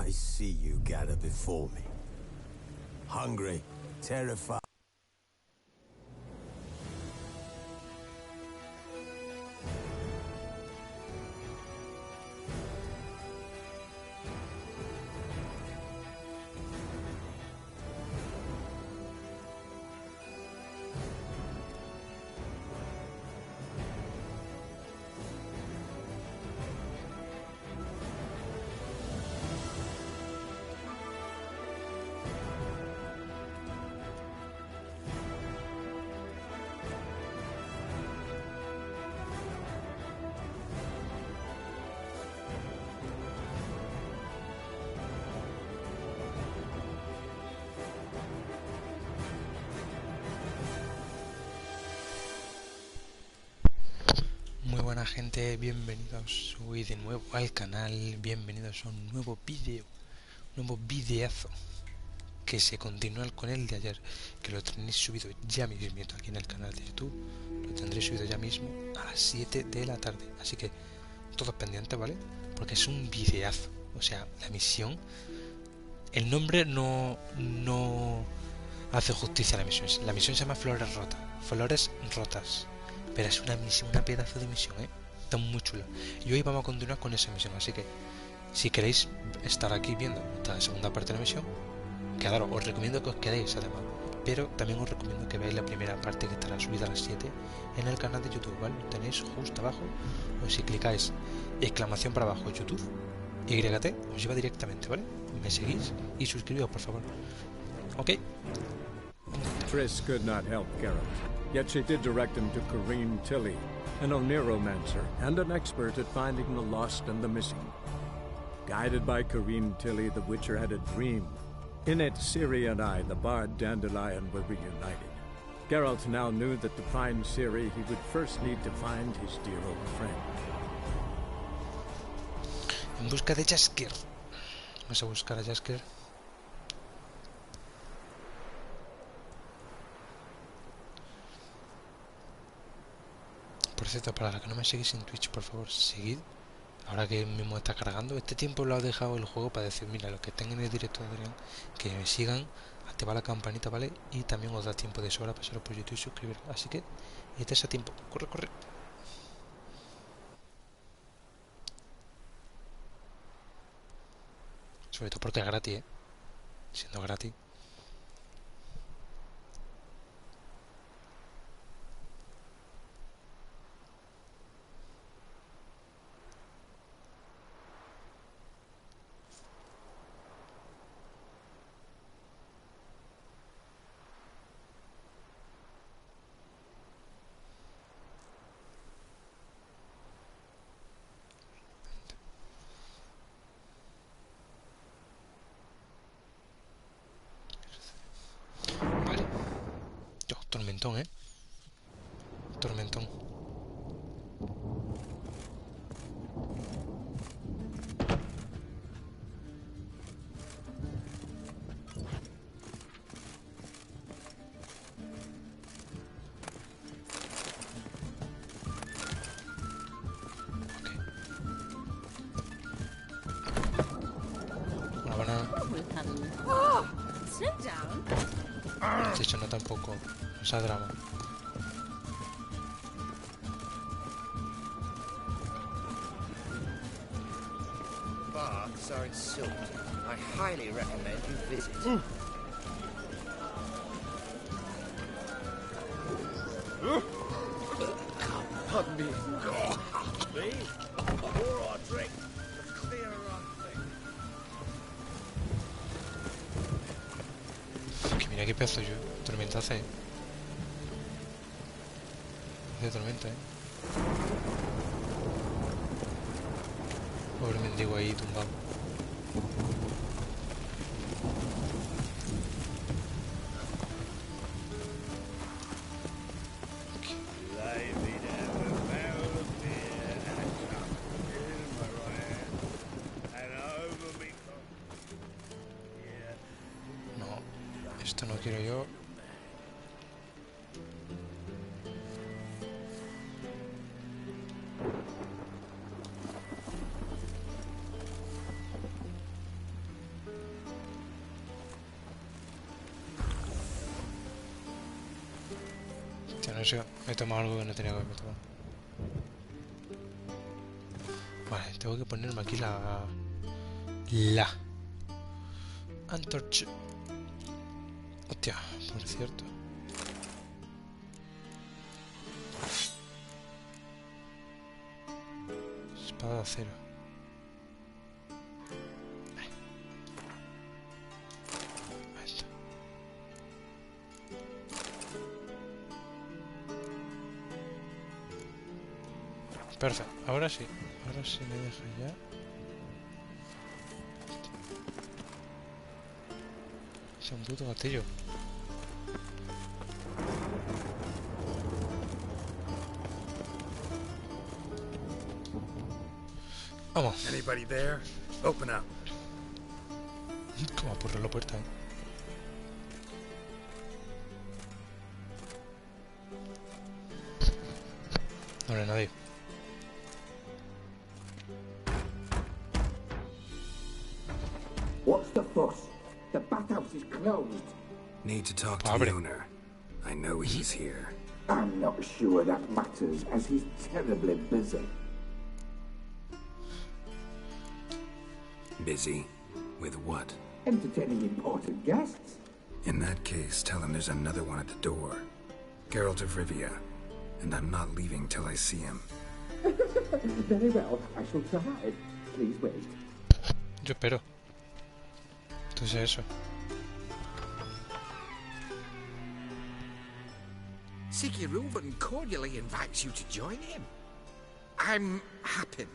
I see you gather before me. Hungry, terrified. Muy buena gente, bienvenidos hoy de nuevo al canal, bienvenidos a un nuevo videazo que se continúa con el de ayer, que lo tenéis subido ya mismo aquí en el canal de YouTube, lo tendré subido ya mismo a las 7 de la tarde, así que todos pendientes, ¿vale? Porque es un videazo, o sea, la misión, el nombre no hace justicia a la misión se llama Flores Rotas, pero es una misión, una pedazo de misión, está muy chula. Y hoy vamos a continuar con esa misión, así que si queréis estar aquí viendo esta segunda parte de la misión, quedaros, os recomiendo que os quedéis además, pero también os recomiendo que veáis la primera parte que estará subida a las 7 en el canal de YouTube, ¿vale? Lo tenéis justo abajo, o si clicáis exclamación para abajo YouTube, YT, os lleva directamente, ¿vale? Me seguís y suscribíos, por favor. Ok. Triss could not help Geralt, yet she did direct him to Corrine Tilly, an Oniromancer and an expert at finding the lost and the missing. Guided by Corrine Tilly, the Witcher had a dream. In it, Ciri and I, the bard Dandelion, were reunited. Geralt now knew that to find Ciri, he would first need to find his dear old friend. En busca de Jaskier. Vamos a buscar a Jaskier. Por cierto, para los que no me seguís en Twitch, por favor, seguid. Ahora que mismo está cargando, este tiempo lo ha dejado el juego para decir, mira, los que estén en el directo de Adrián, que me sigan, activar la campanita, ¿vale? Y también os da tiempo de sobra pasaros por YouTube y suscribiros. Así que, este es a tiempo. Corre. Sobre todo porque es gratis, siendo gratis. Vale. Tormentón, Tormentón. Una banana. De hecho, no tampoco. No sea drama. Barks are in Silt. I highly recommend you visit. Pardon me. Me? Pour or drink. The clear run thing. Que mira qué pedazo yo. Tormenta hace. Hace tormenta, Pobre mendigo ahí tumbado. No, esto no quiero yo. Hostia, no sé, me he tomado algo que no tenía que haberme tomado. Vale, tengo que ponerme aquí la antorcha. Hostia, por cierto. Espada de acero. Ahí está. Perfecto, ahora sí me deja ya. Es un puto gatillo. Vamos. Anybody there? Open up. Como por la puerta, No hay nadie. What's the fuss? The bathhouse is closed. Need to talk to the owner. I know he's here. I'm not sure that matters, as he's terribly busy. Busy? With what? Entertaining important guests. In that case, tell him there's another one at the door. Geralt of Rivia. And I'm not leaving till I see him. Very well, I shall try. Please wait. Yo espero. Entonces eso. REUVEN cordially invites you to join him. I'm happy.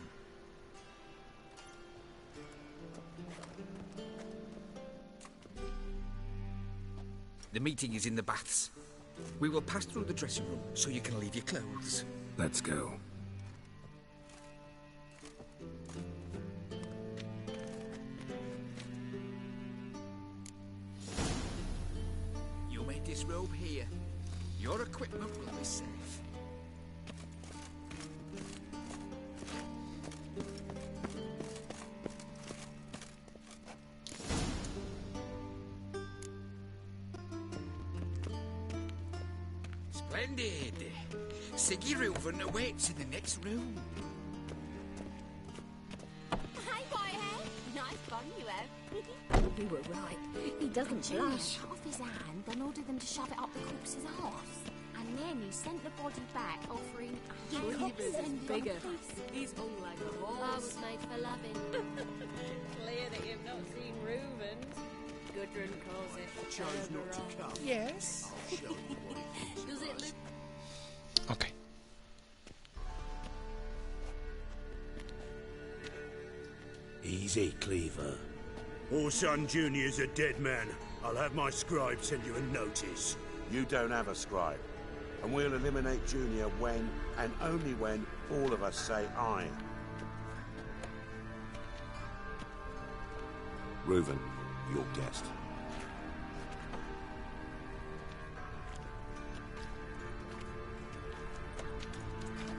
The meeting is in the baths. We will pass through the dressing room so you can leave your clothes. Let's go. You may disrobe here. Your equipment will be safe. Splendid. REUVEN awaits in the next room. Hey, Whitehead. Nice fun you have. You were right. He doesn't blush. Cut off his hand, then ordered them to shove it up the corpse's arse. And then he sent the body back, offering bigger. He's hung like a horse. I was made for loving. Clear that you've not seen Reuven's. Gudrun calls it. Chose not to come. Yes. I'll show you what it is. Does it look... Ok. Easy, Cleaver. Orson Jr.'s a dead man. I'll have my scribe send you a notice. You don't have a scribe. And we'll eliminate Junior when, and only when, all of us say aye. Reuven, your guest.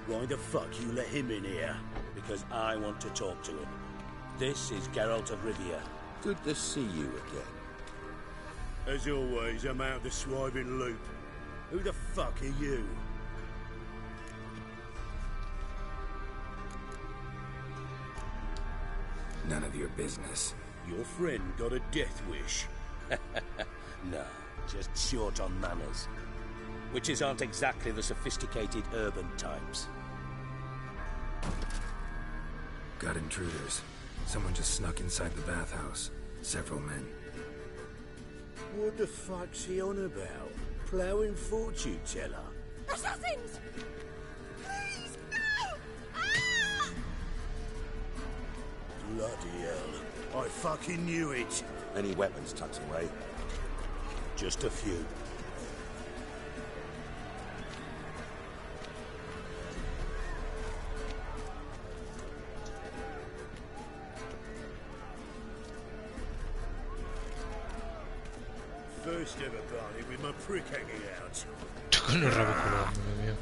Why the fuck you let him in here? Because I want to talk to him. This is Geralt of Rivia. Good to see you again. As always, I'm out of the swiving loop. Who the fuck are you? None of your business. Your friend got a death wish. No, just short on manners. Witches aren't exactly the sophisticated urban types. Got intruders. Someone just snuck inside the bathhouse. Several men. What the fuck's he on about? Ploughing fortune teller? Assassins! Please, no! Ah! Bloody hell. I fucking knew it. Any weapons tucked away? Just a few. First ever party with my prick hanging out. Tú con los rabos colorados, Dios mío.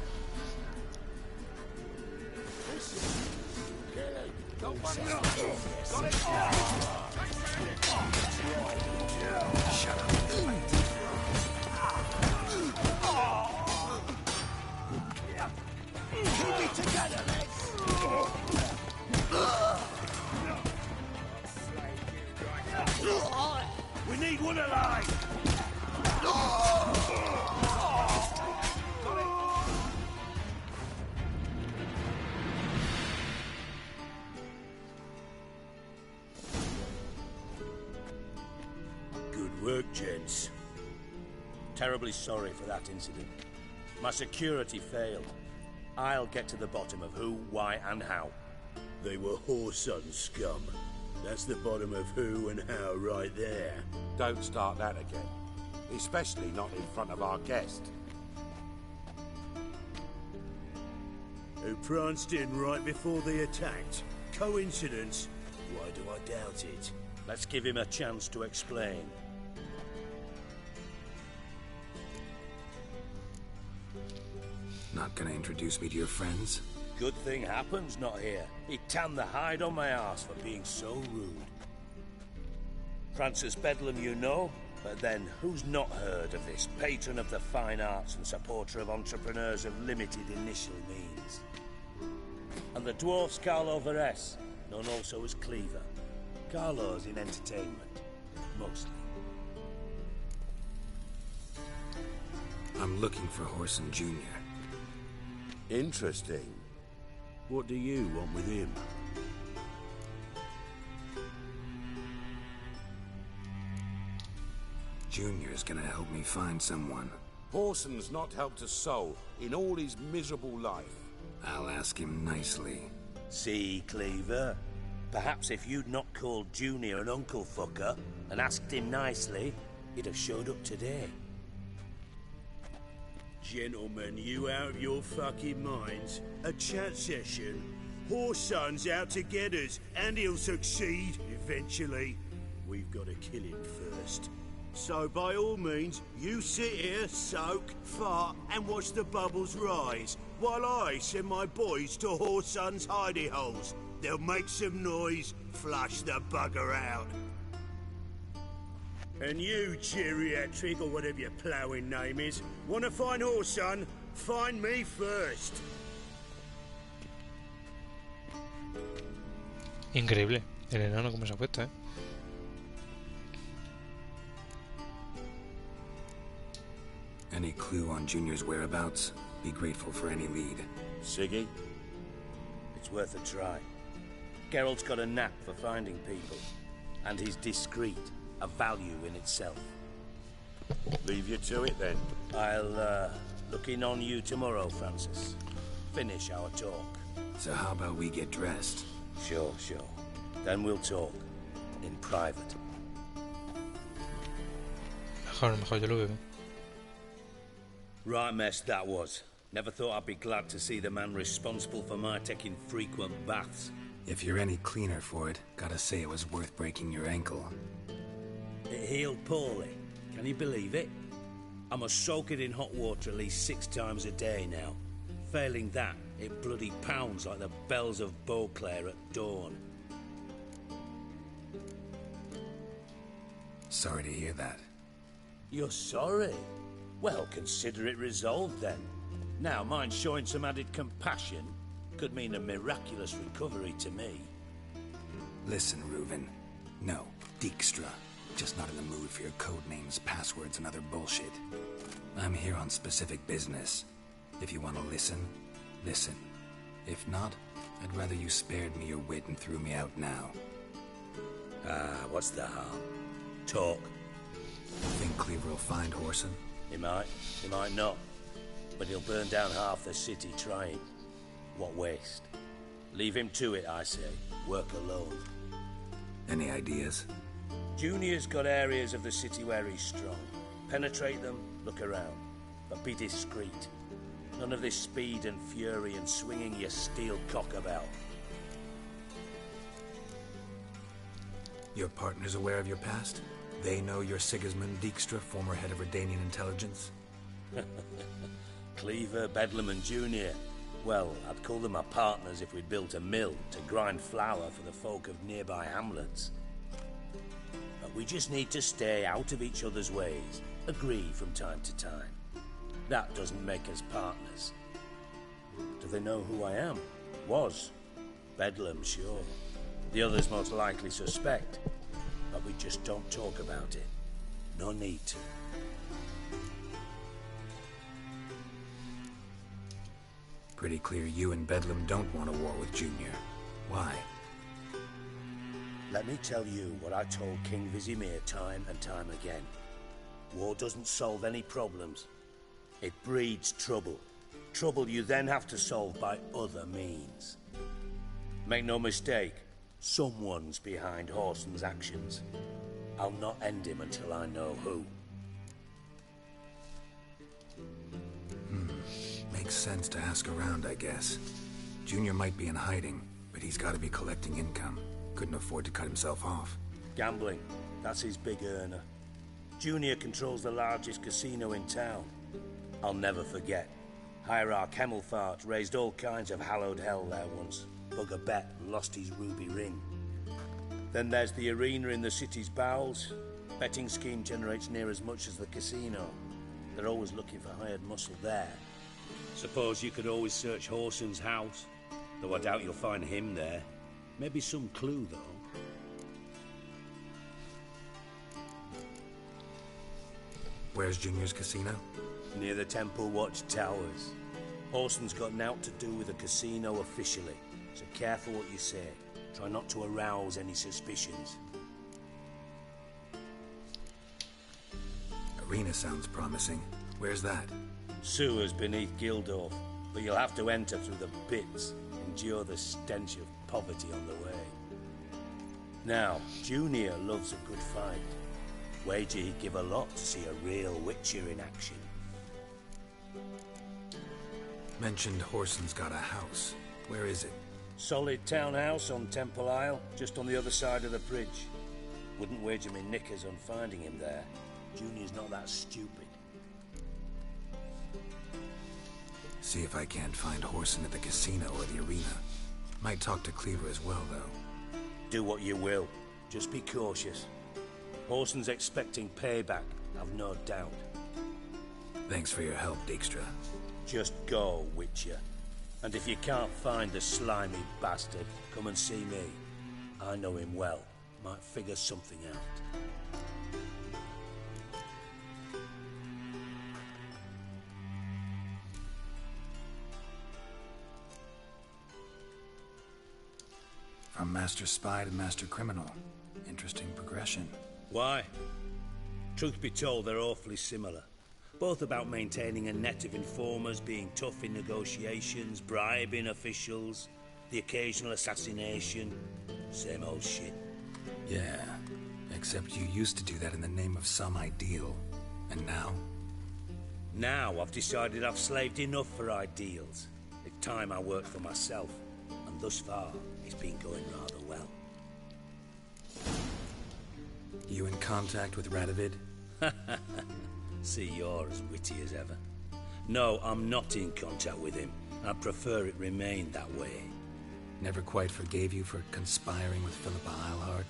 gents. Terribly sorry for that incident. My security failed. I'll get to the bottom of who, why, and how. They were whoreson scum. That's the bottom of who and how right there. Don't start that again. Especially not in front of our guest. Who pranced in right before they attacked. Coincidence? Why do I doubt it? Let's give him a chance to explain. Not gonna introduce me to your friends? Good thing Happen's not here. He tanned the hide on my arse for being so rude. Francis Bedlam you know, but then who's not heard of this patron of the fine arts and supporter of entrepreneurs of limited initial means? And the dwarf's Carlo Veres, known also as Cleaver. Carlo's in entertainment, mostly. I'm looking for Whoreson Jr. Interesting. What do you want with him? Junior's gonna help me find someone. Whoreson's not helped a soul in all his miserable life. I'll ask him nicely. See, Cleaver? Perhaps if you'd not called Junior an uncle fucker and asked him nicely, he'd have showed up today. Gentlemen, you out of your fucking minds? A chat session? Whoreson's out to get us, and he'll succeed eventually. We've got to kill him first. So by all means, you sit here, soak, fart, and watch the bubbles rise, while I send my boys to Whoreson's hidey holes. They'll make some noise, flush the bugger out. And you, geriatric, or whatever your ploughing name is, want to find Whoreson? Find me first. Increíble. El enano como se ha puesto, ¿eh? Any clue on Junior's whereabouts? Be grateful for any lead. Siggy? It's worth a try. Geralt's got a knack for finding people. And he's discreet, a value in itself. Leave you to it then. I'll look in on you tomorrow, Francis. Finish our talk. So how about we get dressed? Sure. Then we'll talk. In private. Mejor yo lo veo. Right mess that was. Never thought I'd be glad to see the man responsible for my taking frequent baths. If you're any cleaner for it, gotta say it was worth breaking your ankle. It healed poorly. Can you believe it? I must soak it in hot water at least 6 times a day now. Failing that, it bloody pounds like the bells of Beauclair at dawn. Sorry to hear that. You're sorry? Well, consider it resolved then. Now, mind showing some added compassion could mean a miraculous recovery to me. Listen, Reuven. No, Dijkstra. Just not in the mood for your code names, passwords, and other bullshit. I'm here on specific business. If you want to listen, listen. If not, I'd rather you spared me your wit and threw me out now. What's the harm? Talk. Think Cleaver will find Whoreson? He might not. But he'll burn down half the city trying. What waste. Leave him to it, I say. Work alone. Any ideas? Junior's got areas of the city where he's strong. Penetrate them, look around. But be discreet. None of this speed and fury and swinging your steel cock about. Your partner's aware of your past? They know you're Sigismund Dijkstra, former head of Redanian intelligence? Cleaver, Bedlam and Junior. Well, I'd call them our partners if we'd built a mill to grind flour for the folk of nearby hamlets. But we just need to stay out of each other's ways, agree from time to time. That doesn't make us partners. Do they know who I am? Was. Bedlam, sure. The others most likely suspect. But we just don't talk about it. No need to. Pretty clear you and Bedlam don't want a war with Junior. Why? Let me tell you what I told King Vizimir time and time again. War doesn't solve any problems. It breeds trouble. Trouble you then have to solve by other means. Make no mistake, someone's behind Horson's actions. I'll not end him until I know who. Makes sense to ask around, I guess. Junior might be in hiding, but he's got to be collecting income. Couldn't afford to cut himself off. Gambling, that's his big earner. Junior controls the largest casino in town. I'll never forget. Hierarch Hemmelfart raised all kinds of hallowed hell there once. Bugger bet and lost his ruby ring. Then there's the arena in the city's bowels. Betting scheme generates near as much as the casino. They're always looking for hired muscle there. Suppose you could always search Horson's house, though I doubt you'll find him there. Maybe some clue, though. Where's Junior's casino? Near the Temple Watch Towers. Horson's got naught to do with the casino officially, so careful what you say. Try not to arouse any suspicions. Arena sounds promising. Where's that? Sewers beneath Gildorf, but you'll have to enter through the pits, endure the stench of poverty on the way. Now, Junior loves a good fight. Wager he'd give a lot to see a real Witcher in action. Mentioned Horson's got a house. Where is it? Solid townhouse on Temple Isle, just on the other side of the bridge. Wouldn't wager me knickers on finding him there. Junior's not that stupid. See if I can't find Horson at the casino or the arena. Might talk to Cleaver as well, though. Do what you will. Just be cautious. Horson's expecting payback, I've no doubt. Thanks for your help, Dijkstra. Just go, Witcher. And if you can't find the slimy bastard, come and see me. I know him well. Might figure something out. From Master Spy to Master Criminal. Interesting progression. Why? Truth be told, they're awfully similar. Both about maintaining a net of informers, being tough in negotiations, bribing officials, the occasional assassination. Same old shit. Yeah, except you used to do that in the name of some ideal. And now? Now I've decided I've slaved enough for ideals. It's time I worked for myself. And thus far, it's been going rather well. You in contact with Radovid? See, you're as witty as ever. No, I'm not in contact with him. I prefer it remain that way. Never quite forgave you for conspiring with Philippa Eilhart?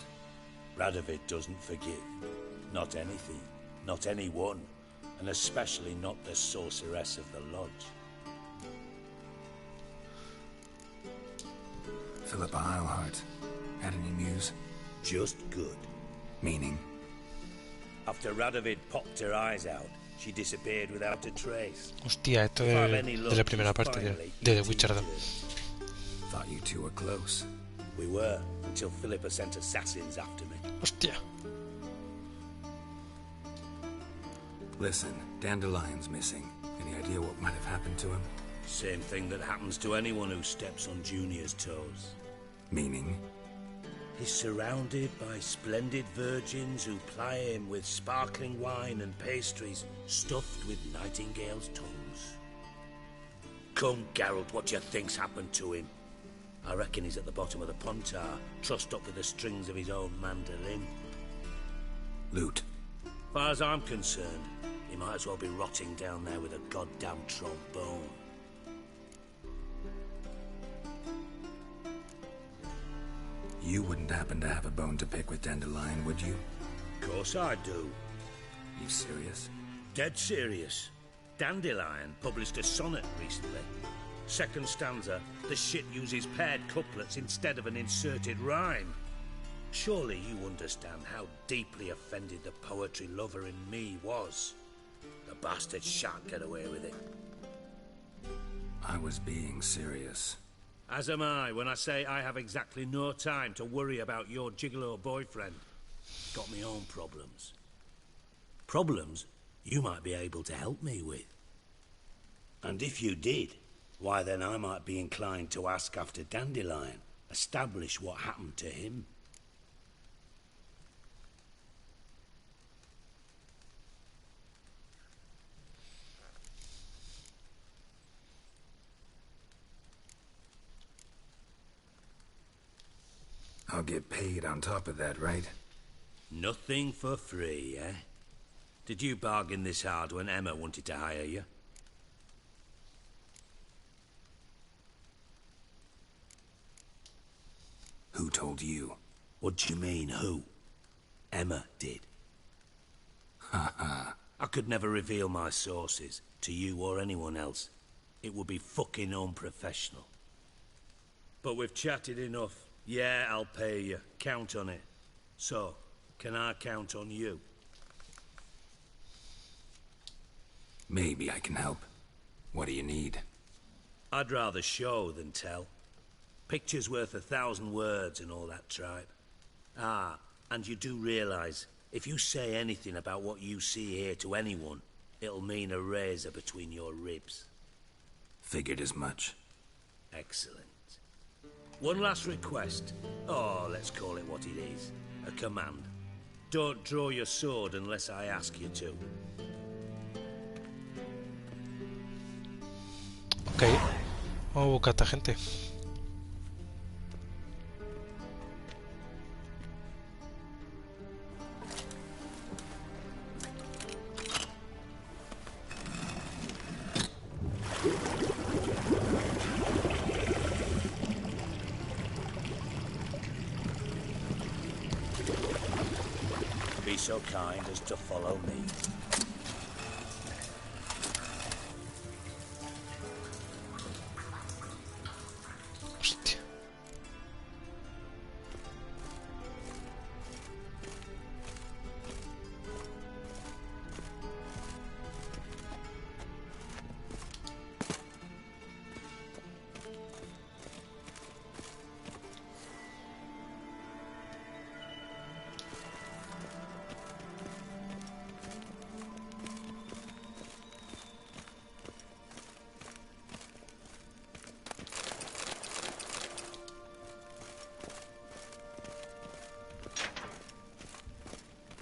Radovid doesn't forgive. Not anything. Not anyone. And especially not the sorceress of the Lodge. Philippa Eilhart. Had any news? Just good. Meaning? After Radovid popped her eyes out, she disappeared without a trace. Hostia, esto de la primera parte de The Witcher 2. Thought you two were close. We were, until Philippa sent assassins after me. Hostia. Listen, Dandelion's missing. Any idea what might have happened to him? Same thing that happens to anyone who steps on Junior's toes. Meaning? He's surrounded by splendid virgins who ply him with sparkling wine and pastries stuffed with nightingales' tongues. Come, Geralt, what do you think's happened to him? I reckon he's at the bottom of the Pontar, trussed up with the strings of his own mandolin. Loot. Far as I'm concerned, he might as well be rotting down there with a goddamn trombone. You wouldn't happen to have a bone to pick with Dandelion, would you? Of course I do. You serious? Dead serious. Dandelion published a sonnet recently. Second stanza, the shit uses paired couplets instead of an inserted rhyme. Surely you understand how deeply offended the poetry lover in me was. The bastard shan't get away with it. I was being serious. As am I when I say I have exactly no time to worry about your gigolo boyfriend. Got me own problems. Problems you might be able to help me with. And if you did, why then I might be inclined to ask after Dandelion, establish what happened to him. I'll get paid on top of that, right? Nothing for free, eh? Did you bargain this hard when Emma wanted to hire you? Who told you? What do you mean, who? Emma did. Ha ha. I could never reveal my sources to you or anyone else. It would be fucking unprofessional. But we've chatted enough. Yeah, I'll pay you. Count on it. So, can I count on you? Maybe I can help. What do you need? I'd rather show than tell. Picture's worth 1,000 words and all that tripe. Ah, and you do realize, if you say anything about what you see here to anyone, it'll mean a razor between your ribs. Figured as much. Excellent. One last request. Oh, let's call it what it is. A command. Don't draw your sword unless I ask you to. Ok. Vamos a buscar a esta gente. Be so kind as to follow me. Hostia.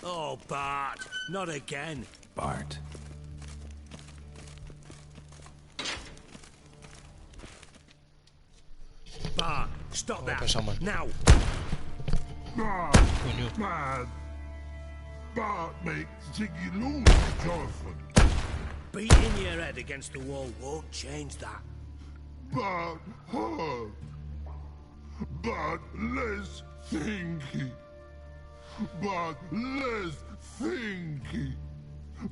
Oh, Bart, not again. Bart. Bart, stop that. Pensamos. Now. Coño. Mad. Bart makes Ziggy lose, Jonathan. Beating your head against the wall won't change that. Bart hurt. Bart less thinky. But less thinky.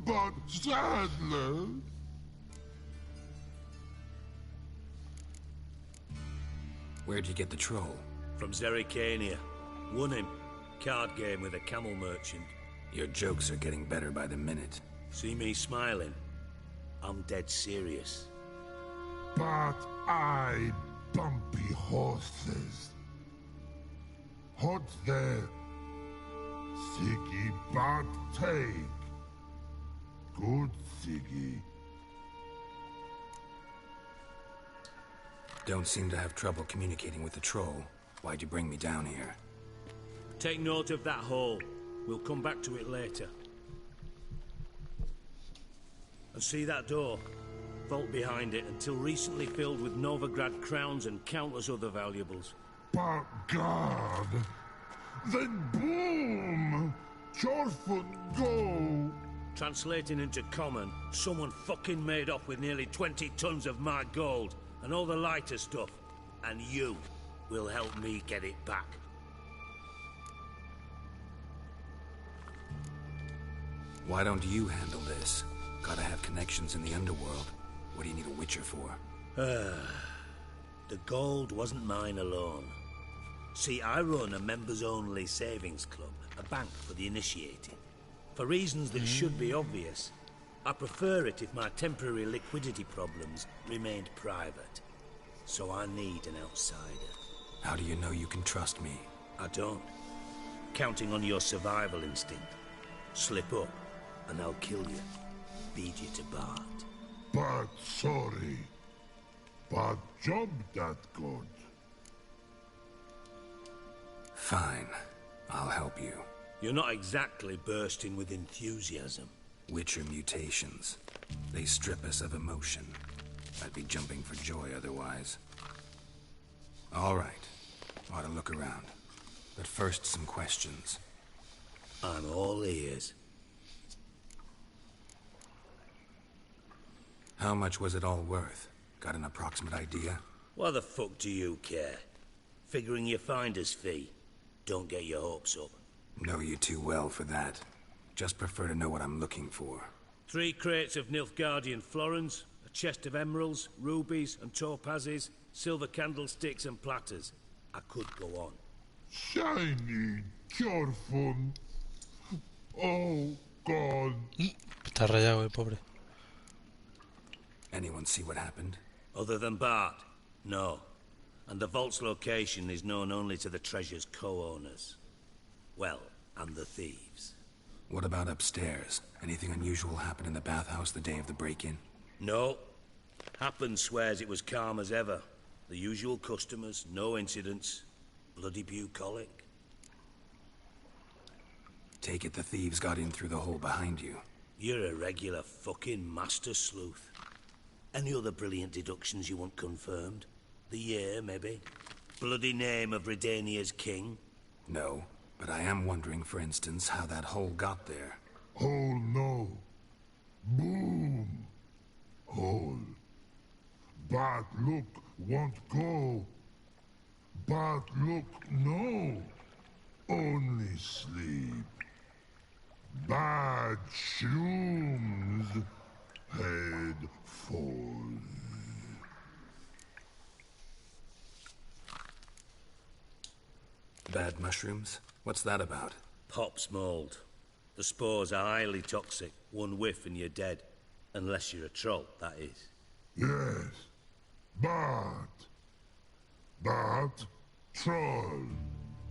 But sadler. Where'd you get the troll? From Zerrikania. Won him. Card game with a camel merchant. Your jokes are getting better by the minute. See me smiling? I'm dead serious. But I bumpy horses. Hot there. Siggy but take. Good Siggy. Don't seem to have trouble communicating with the troll. Why'd you bring me down here? Take note of that hole. We'll come back to it later. And see that door? Vault behind it, until recently filled with Novigrad crowns and countless other valuables. But God. Then boom! Chorfoot go! Translating into common, someone fucking made off with nearly 20 tons of my gold and all the lighter stuff. And you will help me get it back. Why don't you handle this? Gotta have connections in the underworld. What do you need a witcher for? The gold wasn't mine alone. See, I run a members-only savings club, a bank for the initiated. For reasons that should be obvious, I prefer it if my temporary liquidity problems remained private. So I need an outsider. How do you know you can trust me? I don't. Counting on your survival instinct. Slip up, and I'll kill you. Beat you to Bart. But sorry. But job that good. Fine. I'll help you. You're not exactly bursting with enthusiasm. Witcher mutations. They strip us of emotion. I'd be jumping for joy otherwise. All right. Ought to look around. But first, some questions. I'm all ears. How much was it all worth? Got an approximate idea? Why the fuck do you care? Figuring your finder's fee. Don't get your hopes up. Know you too well for that. Just prefer to know what I'm looking for. 3 crates of Nilfgaardian florins, a chest of emeralds, rubies and topazes, silver candlesticks and platters. I could go on. Shiny, careful. Oh, God. Está rayado, pobre. Anyone see what happened? Other than Bart? No. And the vault's location is known only to the treasure's co-owners. Well, and the thieves. What about upstairs? Anything unusual happen in the bathhouse the day of the break-in? No. Happen swears it was calm as ever. The usual customers, no incidents. Bloody bucolic. Take it the thieves got in through the hole behind you. You're a regular fucking master sleuth. Any other brilliant deductions you want confirmed? The year, maybe? Bloody name of Redania's king? No, but I am wondering, for instance, how that hole got there. Hole no. Boom. Hole. But look, won't go. But look, no. Only sleep. Bad shrooms. Head falls. Bad mushrooms? What's that about? Pop's mold. The spores are highly toxic. One whiff and you're dead. Unless you're a troll, that is. Yes. But troll.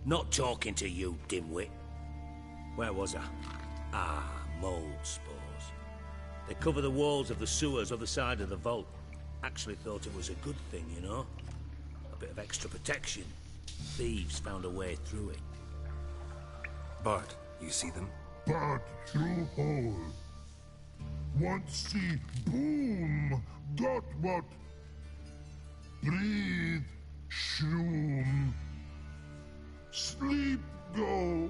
Not talking to you, dimwit. Where was I? Ah, mold spores. They cover the walls of the sewers other side of the vault. Actually thought it was a good thing, you know? A bit of extra protection. Thieves found a way through it. Bart, you see them? But through hole. Want see boom. Got what? Breathe. Shroom. Sleep go.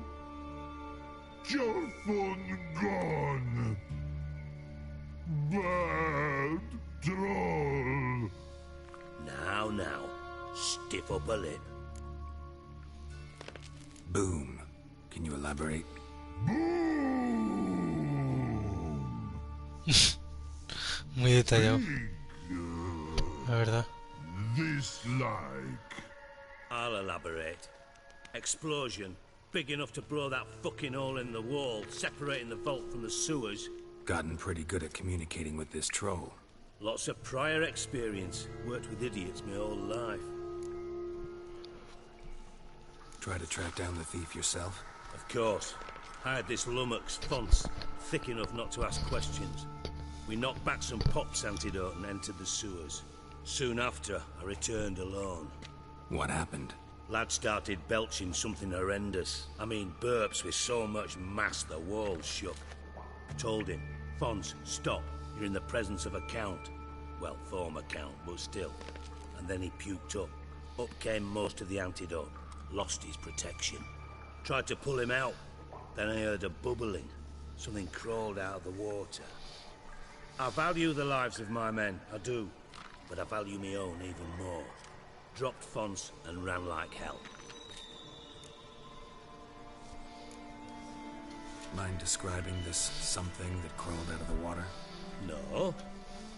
Your phone gone. Bad troll. Now. Stiff up a lip. Boom. Can you elaborate? Boom. Muy detallado. La verdad. This like. I'll elaborate. Explosion. Big enough to blow that fucking hole in the wall, separating the vault from the sewers. Gotten pretty good at communicating with this troll. Lots of prior experience. Worked with idiots my whole life. Try to track down the thief yourself? Of course. Hired this lummox, Fonce, thick enough not to ask questions. We knocked back some Pop's antidote and entered the sewers. Soon after, I returned alone. What happened? Lad started belching something horrendous. I mean, burps with so much mass the walls shook. Told him, Fonce, stop. You're in the presence of a count. Well, former count, but still. And then he puked up. Up came most of the antidote. Lost his protection. Tried to pull him out. Then I heard a bubbling. Something crawled out of the water. I value the lives of my men, I do. But I value my own even more. Dropped Fonce and ran like hell. Mind describing this something that crawled out of the water? No.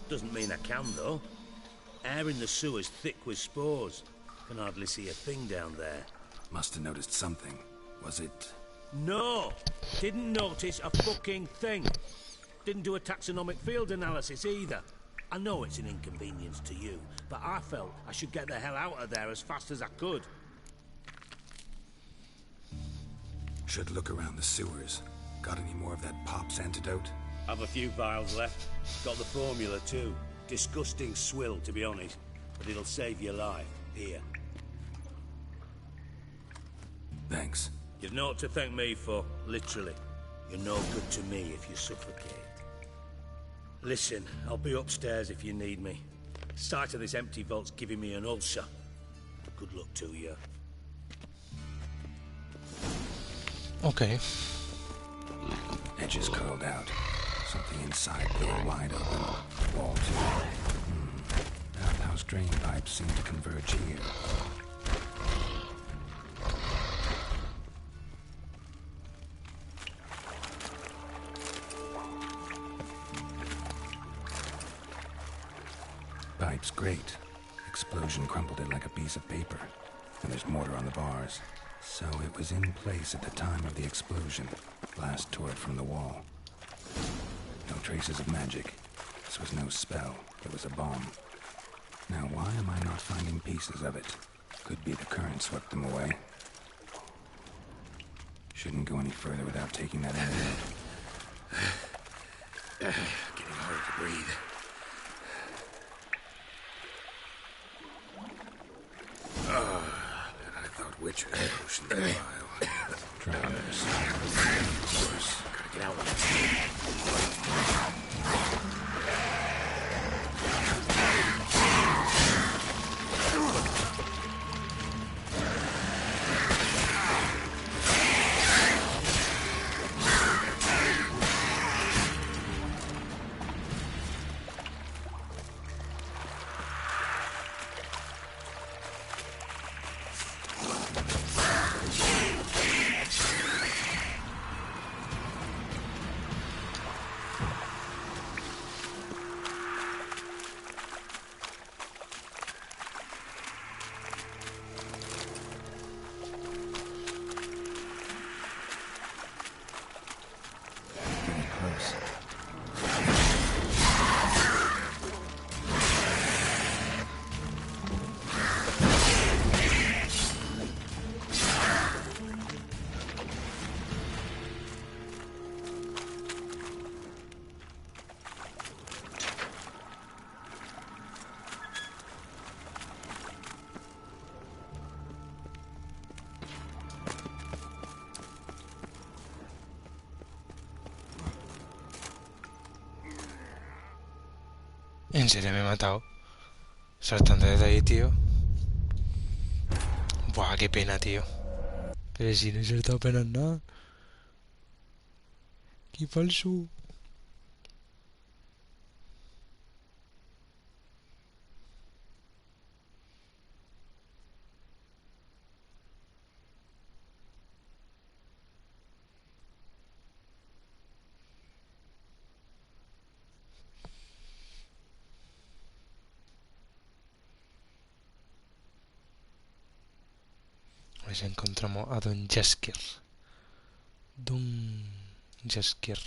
Doesn't mean I can, though. Air in the sewer's thick with spores. Can hardly see a thing down there. Must have noticed something. Was it... No! Didn't notice a fucking thing. Didn't do a taxonomic field analysis either. I know it's an inconvenience to you, but I felt I should get the hell out of there as fast as I could. Should look around the sewers. Got any more of that Pop's antidote? Have a few vials left. Got the formula too. Disgusting swill, to be honest, but it'll save your life. Here. Thanks. You've naught to thank me for, literally. You're no good to me if you suffocate. Listen, I'll be upstairs if you need me. Sight of this empty vault's giving me an ulcer. Good luck to you. Okay. Edges curled out. Something inside blew wide open. Wall too. Outhouse drain pipes seem to converge here. Pipe's great. Explosion crumpled it like a piece of paper. And there's mortar on the bars. So it was in place at the time of the explosion. Blast tore it from the wall. No traces of magic. This was no spell. It was a bomb. Now why am I not finding pieces of it? Could be the current swept them away. Shouldn't go any further without taking that antidote. Getting harder to breathe. I thought witches potion for a while. Drowners. Of course. Gotta get out of this. ¿En serio me he matado? Saltando desde ahí, tío. Buah, qué pena, tío. Pero si no he saltado apenas nada. Qué falso. Pues encontramos a Don Jaskier. Don Jaskier.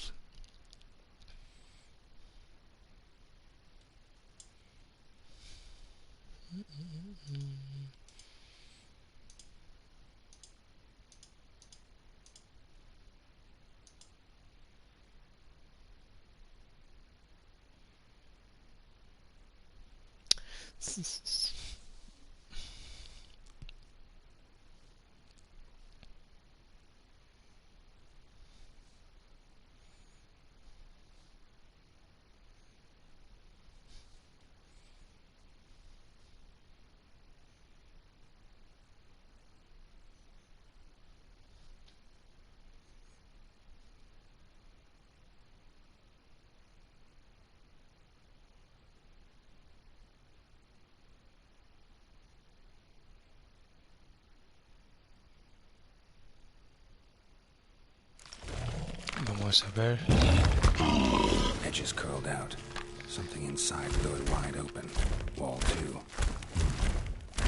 Vamos a ver. Edges curled out. Something inside blew it wide open. Wall too.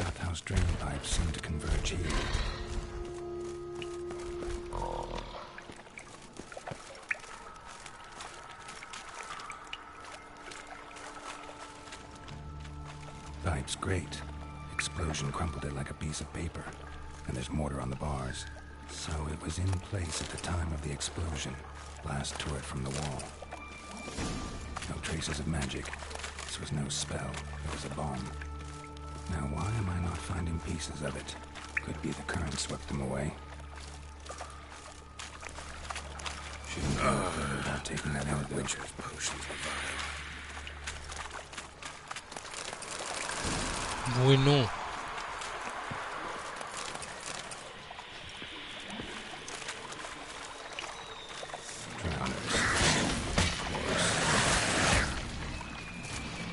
Outhouse drain pipes seem to converge here. Pipe's great. Explosion crumpled it like a piece of paper. And there's mortar on the bars. So it was in place at the time of the explosion. Blast tore it from the wall. No traces of magic. This was no spell. It was a bomb. Now why am I not finding pieces of it? Could be the current swept them away. Shouldn't go without taking that out, though. Witcher's potions Bueno.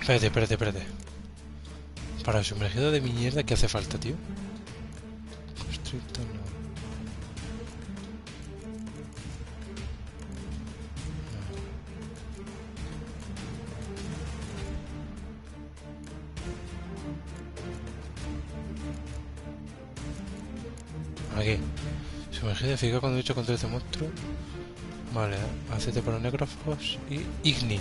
Espérate. Para el sumergido de mierda, ¿qué hace falta, tío? Constricto no. Aquí. Sumergido eficaz cuando lucha contra este monstruo. Vale, aceite para necrófagos y igni.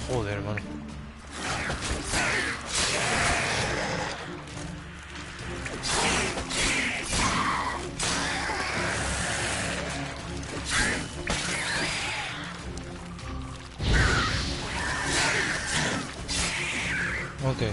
Joder, hermano. Ok.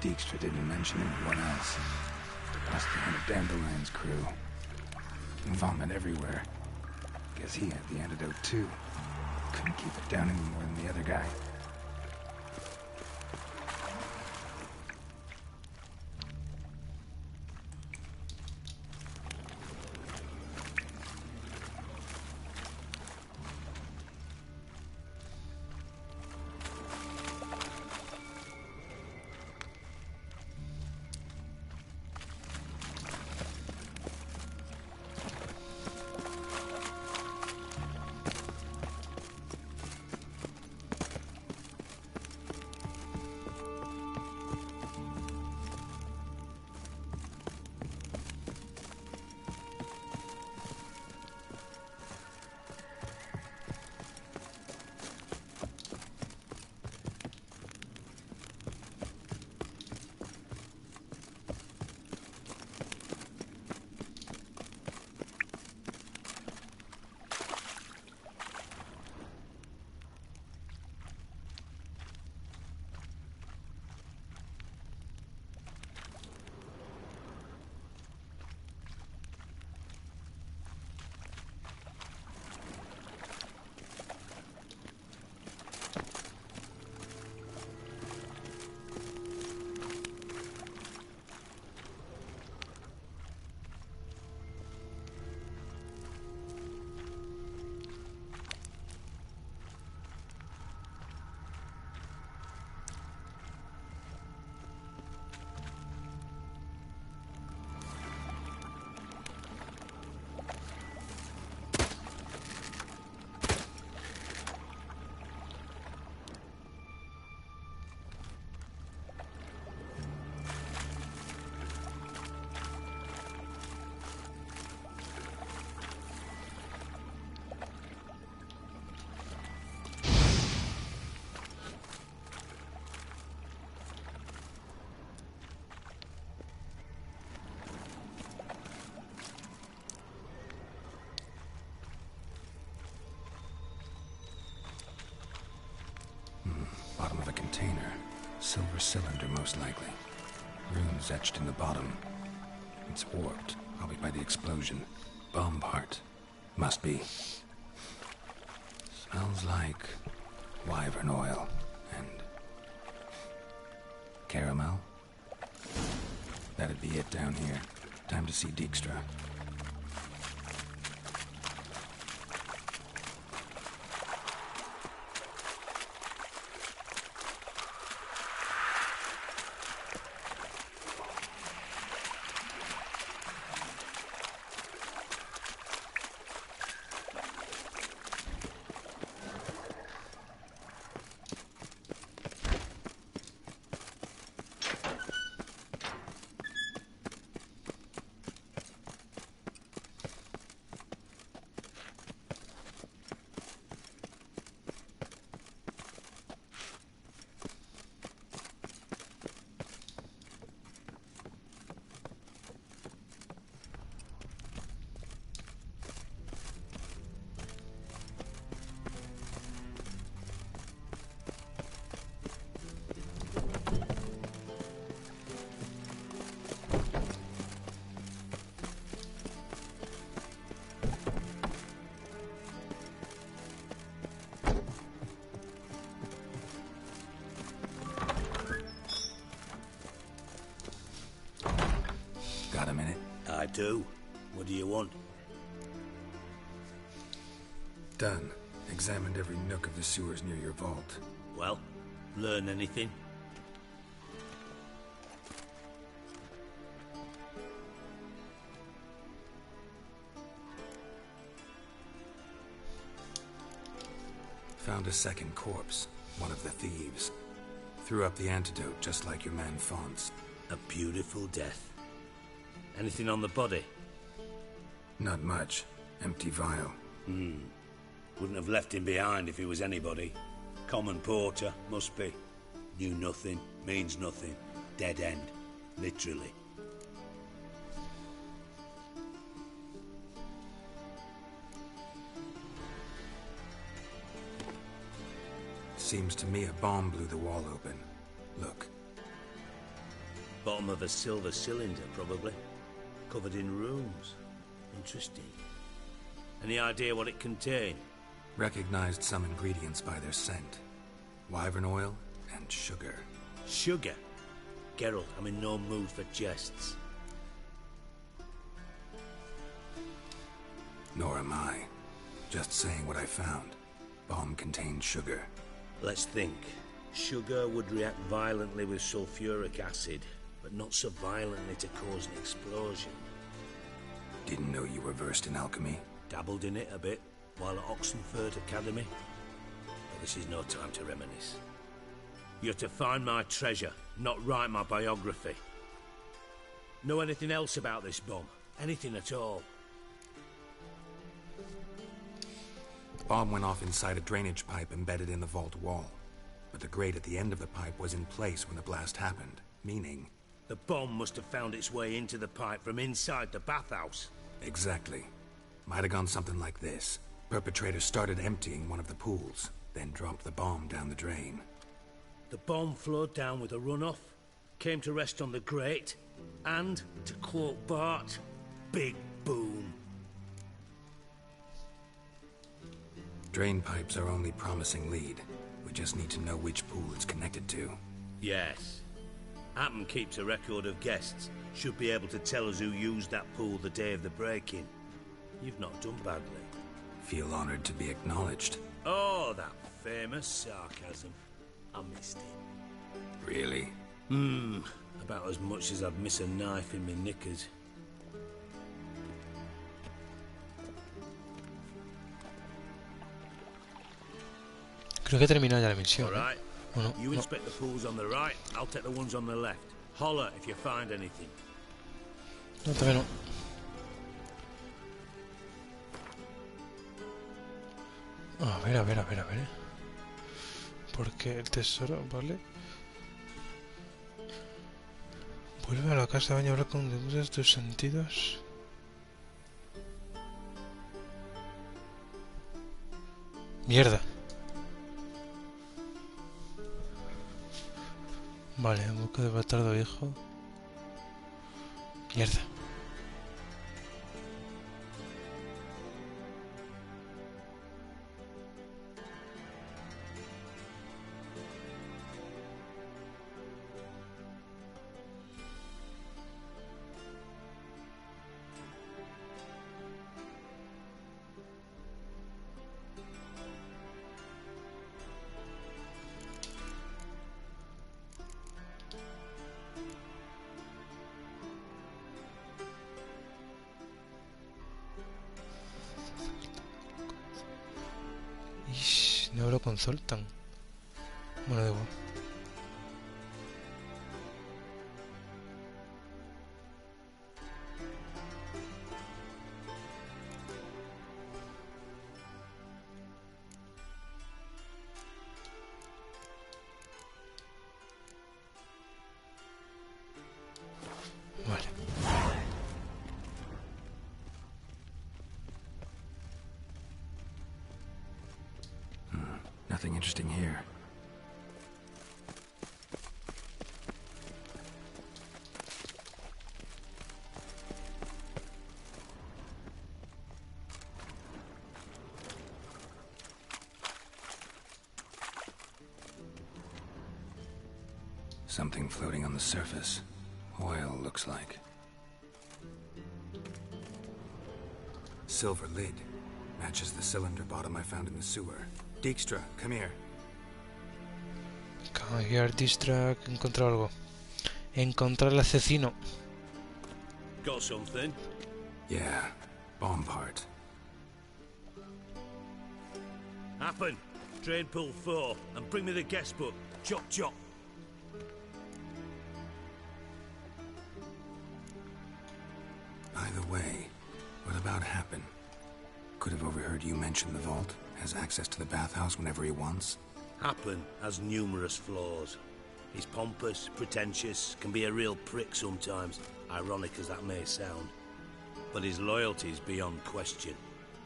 Dijkstra didn't mention anyone else. Must be one of Dandelion's crew. Vomit everywhere. Guess he had the antidote too. Couldn't keep it down any more than the other guy. Bottom of a container. Silver cylinder, most likely. Runes etched in the bottom. It's warped, probably by the explosion. Bomb part. Must be. Smells like wyvern oil and caramel. That'd be it down here. Time to see Dijkstra. Got a minute? I do. What do you want? Done. Examined every nook of the sewers near your vault. Well, learn anything? Found a second corpse. One of the thieves. Threw up the antidote just like your man Fonz. A beautiful death. Anything on the body? Not much. Empty vial. Wouldn't have left him behind if he was anybody. Common porter, must be. Knew nothing, means nothing. Dead end. Literally. Seems to me a bomb blew the wall open. Look. bottom of a silver cylinder, probably. Covered in runes. Interesting. Any idea what it contained? Recognized some ingredients by their scent. Wyvern oil and sugar. Sugar? Geralt, I'm in no mood for jests. Nor am I. Just saying what I found. Bomb contained sugar. Let's think. Sugar would react violently with sulfuric acid, but not so violently to cause an explosion. Didn't know you were versed in alchemy. Dabbled in it a bit while at Oxenford Academy. But this is no time to reminisce. You're to find my treasure, not write my biography. Know anything else about this bomb? Anything at all? Bomb went off inside a drainage pipe embedded in the vault wall. But the grate at the end of the pipe was in place when the blast happened, meaning... The bomb must have found its way into the pipe from inside the bathhouse. Exactly. Might have gone something like this. Perpetrator started emptying one of the pools, then dropped the bomb down the drain. The bomb flowed down with a runoff, came to rest on the grate, and, to quote Bart, big boom. Drain pipes are only promising lead. We just need to know which pool it's connected to. Yes. Appen keeps a record of guests. Should be able to tell us who used that pool the day of the break-in. You've not done badly. Feel honored to be acknowledged. Oh, that famous sarcasm. I missed it. Really? About as much as I'd miss a knife in my knickers. Creo que he terminado ya la misión. All right. ¿O no? You No. inspect the pools on the right, I'll take the ones on the left. Holler if you find anything. No, todavía no. A ver, a ver, a ver, a ver. Porque el tesoro, ¿vale? Vuelve a la casa, baño, hablar con dedudas tus sentidos. Mierda. Vale, en busca de bastardo hijo. Mierda. Ish, no lo consultan. Bueno, da igual. Vale. Nothing interesting here. Something floating on the surface. Oil, looks like. Silver lid. Matches the cylinder bottom I found in the sewer. Dijkstra, come here. Cambiar distract, encontrar algo. Encontrar el asesino. Got something? Yeah, bomb part. Happen. Drain pool 4, and bring me the guest book. Chop chop. By the way, what about Happen? Could have overheard you mention the vault. Has access to the bathhouse whenever he wants. Happen has numerous flaws. He's pompous, pretentious, can be a real prick sometimes, ironic as that may sound. But his loyalty's beyond question.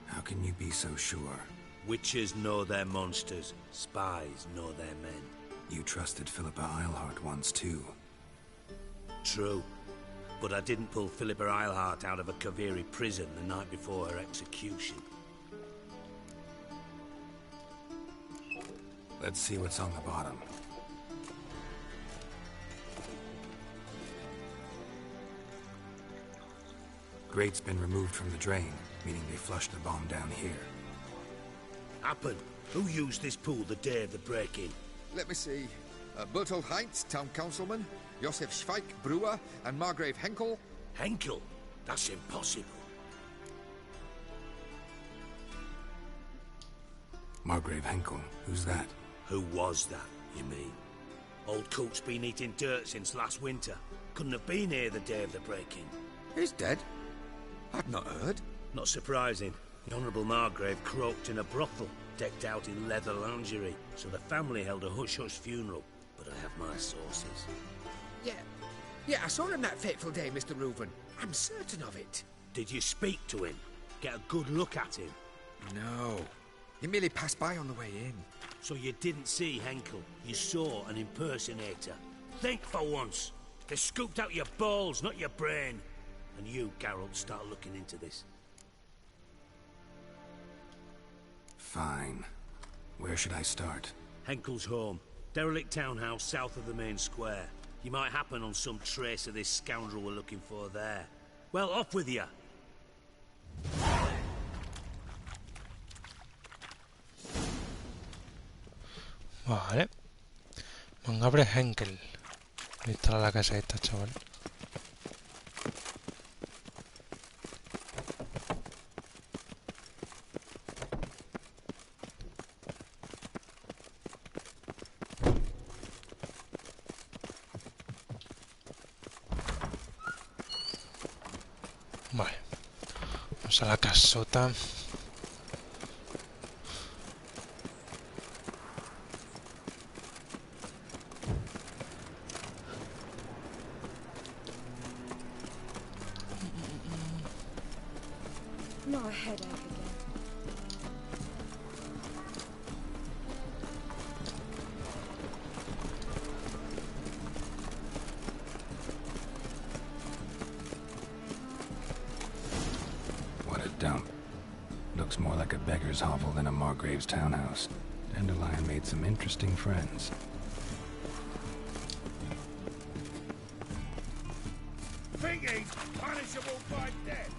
How can you be so sure? Witches know their monsters, spies know their men. You trusted Philippa Eilhart once too. True. But I didn't pull Philippa Eilhart out of a Kaviri prison the night before her execution. Let's see what's on the bottom. Grate's been removed from the drain, meaning they flushed the bomb down here. Happen. Who used this pool the day of the break-in? Let me see. Bertold Heinz, town councilman, Josef Schweik, brewer, and Margrave Henkel. Henkel? That's impossible. Margrave Henkel? Who's that? Who was that, you mean? Old Coop's been eating dirt since last winter. Couldn't have been here the day of the break-in. He's dead? I'd not heard. Not surprising. The Honourable Margrave croaked in a brothel, decked out in leather lingerie, so the family held a hush-hush funeral. But I have my sources. Yeah, I saw him that fateful day, Mr. Reuven. I'm certain of it. Did you speak to him? Get a good look at him? No. He merely passed by on the way in. So you didn't see Henkel? You saw an impersonator? Think for once. They scooped out your balls, not your brain. And you, Geralt, start looking into this. Fine. Where should I start? Henkel's home. Derelict townhouse south of the main square. You might happen on some trace of this scoundrel we're looking for there. Well, off with you! Vale. Mangabre Henkel. Ahí está la casa esta, chaval. Vale. Vamos a la casota. Not a headache again. What a dump. Looks more like a beggar's hovel than a Margrave's townhouse. Dandelion made some interesting friends. Thinking punishable by death.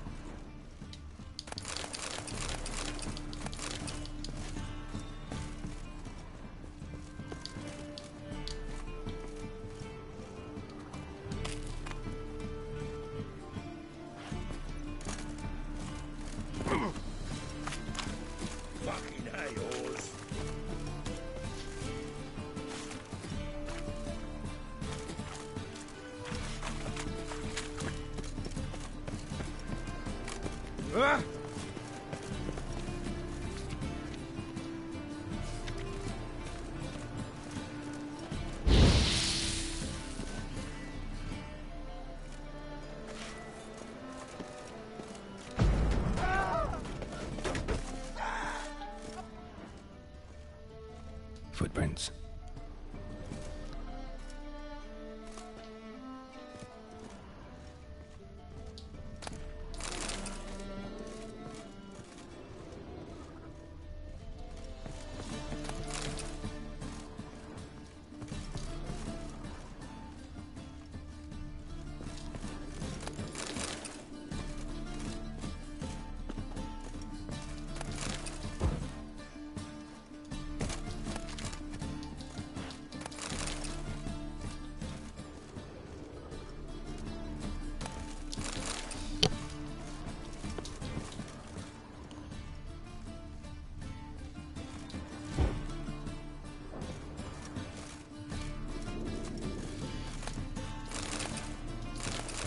Fucking A-Oars. Footprints.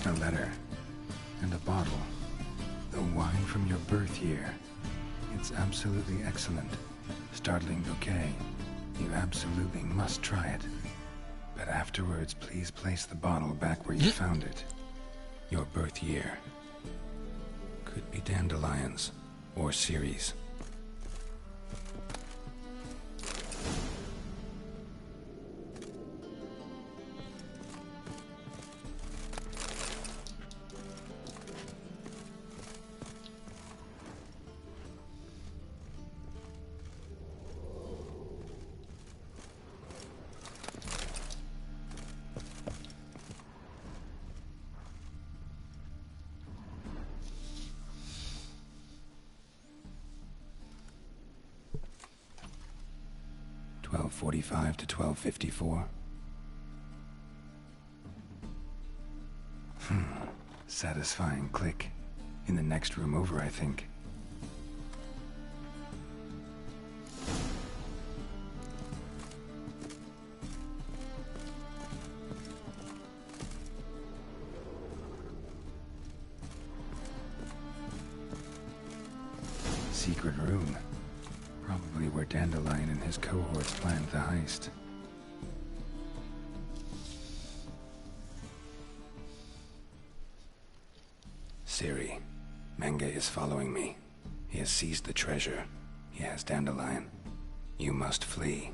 A letter. And a bottle. The wine from your birth year. It's absolutely excellent. Startling bouquet. You absolutely must try it. But afterwards, please place the bottle back where you found it. Your birth year. Could be dandelions. Or Ceres. 1245 to 1254. Satisfying click. In the next room over, I think. Secret room. Probably where Dandelion and his cohorts planned the heist. Siri, Menge is following me. He has seized the treasure. He has Dandelion. You must flee.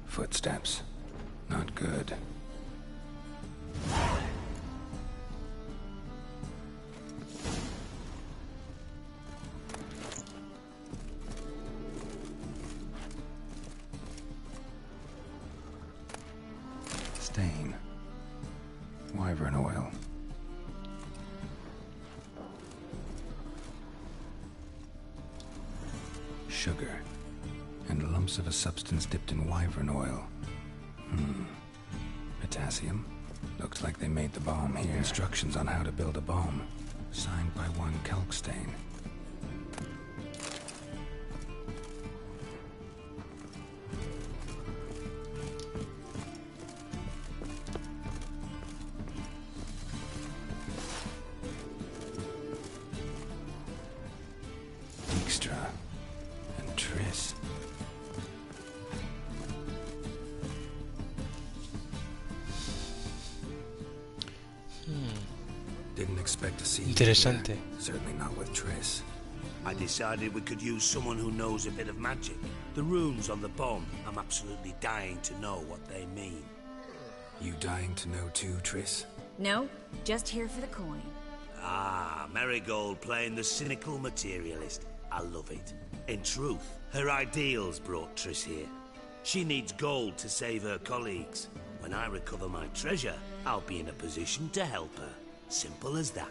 Footsteps. Not good. Stain. Wyvern oil. Sugar. And lumps of a substance dipped in wyvern oil. Potassium. Looks like they made the bomb here. Instructions on how to build a bomb. Signed by one Kalkstain. Didn't expect to see you Interesante. here. Certainly not with Triss. I decided we could use someone who knows a bit of magic. The runes on the bomb, I'm absolutely dying to know what they mean. You dying to know too, Triss? No, just here for the coin. Ah, Marigold playing the cynical materialist. I love it. In truth, her ideals brought Triss here. She needs gold to save her colleagues. When I recover my treasure, I'll be in a position to help her. Simple as that.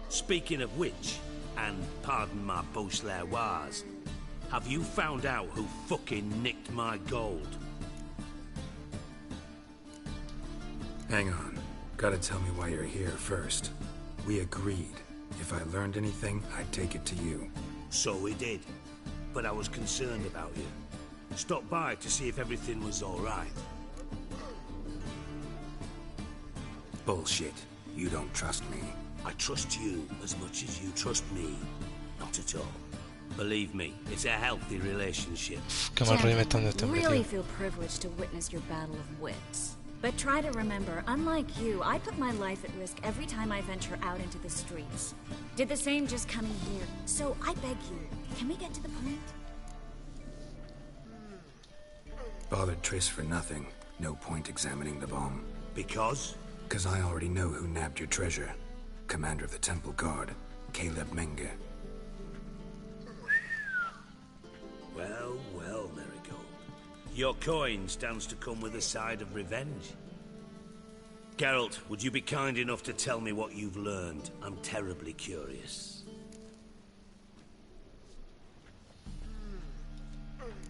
Speaking of which, and pardon my Beauclervoise, have you found out who fucking nicked my gold? Hang on. Gotta tell me why you're here first. We agreed. If I learned anything, I'd take it to you. So we did. But I was concerned about you. Stopped by to see if everything was all right. Bullshit. You don't trust me. I trust you as much as you trust me. Not at all. Believe me, it's a healthy relationship. Qué mal rollo me está dando este hombre, really tío. feel privileged to witness your battle of wits. But try to remember, unlike you, I put my life at risk every time I venture out into the streets. Did the same just coming here. So I beg you, can we get to the point? Bothered Triss for nothing. No point examining the bomb. Because? Because I already know who nabbed your treasure. Commander of the Temple Guard, Caleb Menge. Well, well, Marigold. Your coin stands to come with a side of revenge. Geralt, would you be kind enough to tell me what you've learned? I'm terribly curious.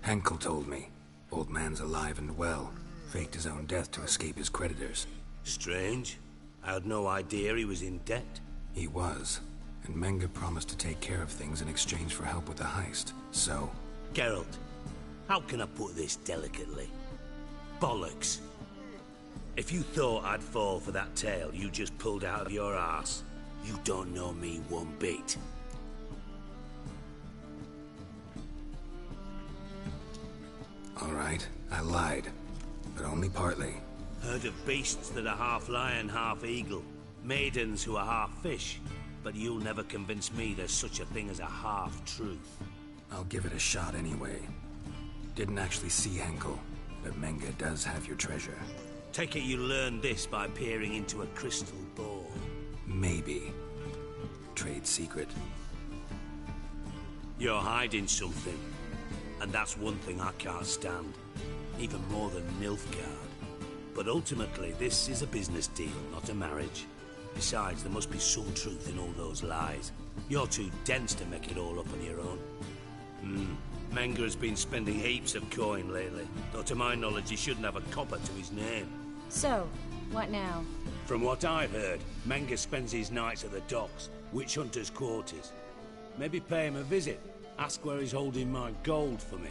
Henkel told me. Old man's alive and well. Faked his own death to escape his creditors. Strange. I had no idea he was in debt. He was. And Menge promised to take care of things in exchange for help with the heist. So... Geralt, how can I put this delicately? Bollocks. If you thought I'd fall for that tale you just pulled out of your arse, you don't know me one bit. All right, I lied. But only partly. Heard of beasts that are half lion, half eagle. Maidens who are half fish. But you'll never convince me there's such a thing as a half-truth. I'll give it a shot anyway. Didn't actually see Henkel, but Menge does have your treasure. Take it you learned this by peering into a crystal ball. Maybe. Trade secret. You're hiding something. And that's one thing I can't stand. Even more than Nilfgaard. But ultimately, this is a business deal, not a marriage. Besides, there must be some truth in all those lies. You're too dense to make it all up on your own. Menga has been spending heaps of coin lately, though to my knowledge he shouldn't have a copper to his name. So, what now? From what I've heard, Menga spends his nights at the docks, witch hunters' quarters. Maybe pay him a visit. Ask where he's holding my gold for me.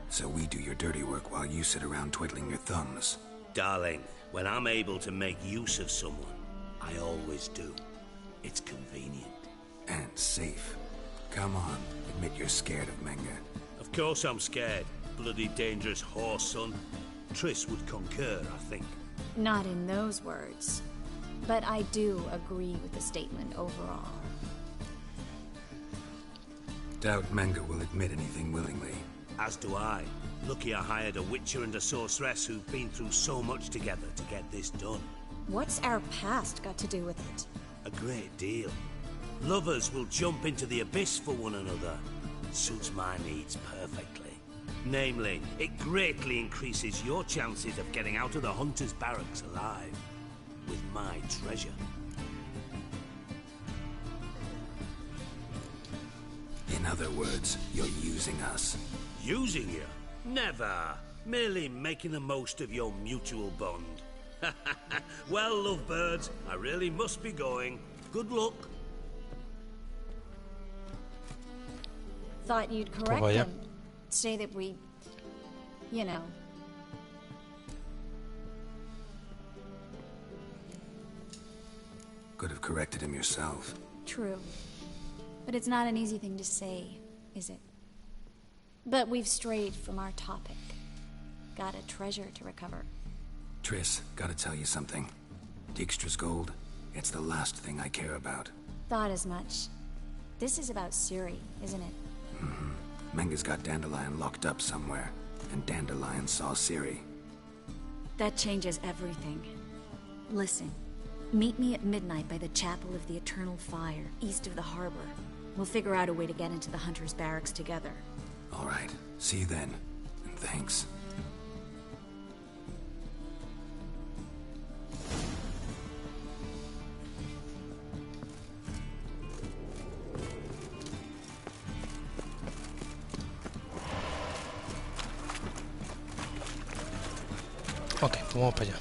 So we do your dirty work while you sit around twiddling your thumbs. Darling, when I'm able to make use of someone, I always do. It's convenient. And safe. Come on, admit you're scared of Menga. Of course I'm scared. Bloody dangerous horse, son. Triss would concur, I think. Not in those words. But I do agree with the statement overall. Doubt Menga will admit anything willingly. As do I. Lucky I hired a witcher and a sorceress who've been through so much together to get this done. What's our past got to do with it? A great deal. Lovers will jump into the abyss for one another. It suits my needs perfectly. Namely, it greatly increases your chances of getting out of the hunter's barracks alive. With my treasure. In other words, you're using us. Using you? Never. Merely making the most of your mutual bond. Well, lovebirds, I really must be going. Good luck. Thought you'd correct them. Say that we... you know... Could have corrected him yourself. True. But it's not an easy thing to say, is it? But we've strayed from our topic. Got a treasure to recover. Triss, gotta tell you something. Dijkstra's gold, it's the last thing I care about. Thought as much. This is about Ciri, isn't it? Menga's got Dandelion locked up somewhere, and Dandelion saw Ciri. That changes everything. Listen, meet me at midnight by the Chapel of the Eternal Fire, east of the harbor. We'll figure out a way to get into the Hunter's Barracks together. All right, see you then, and thanks. Ok, pues vamos para allá.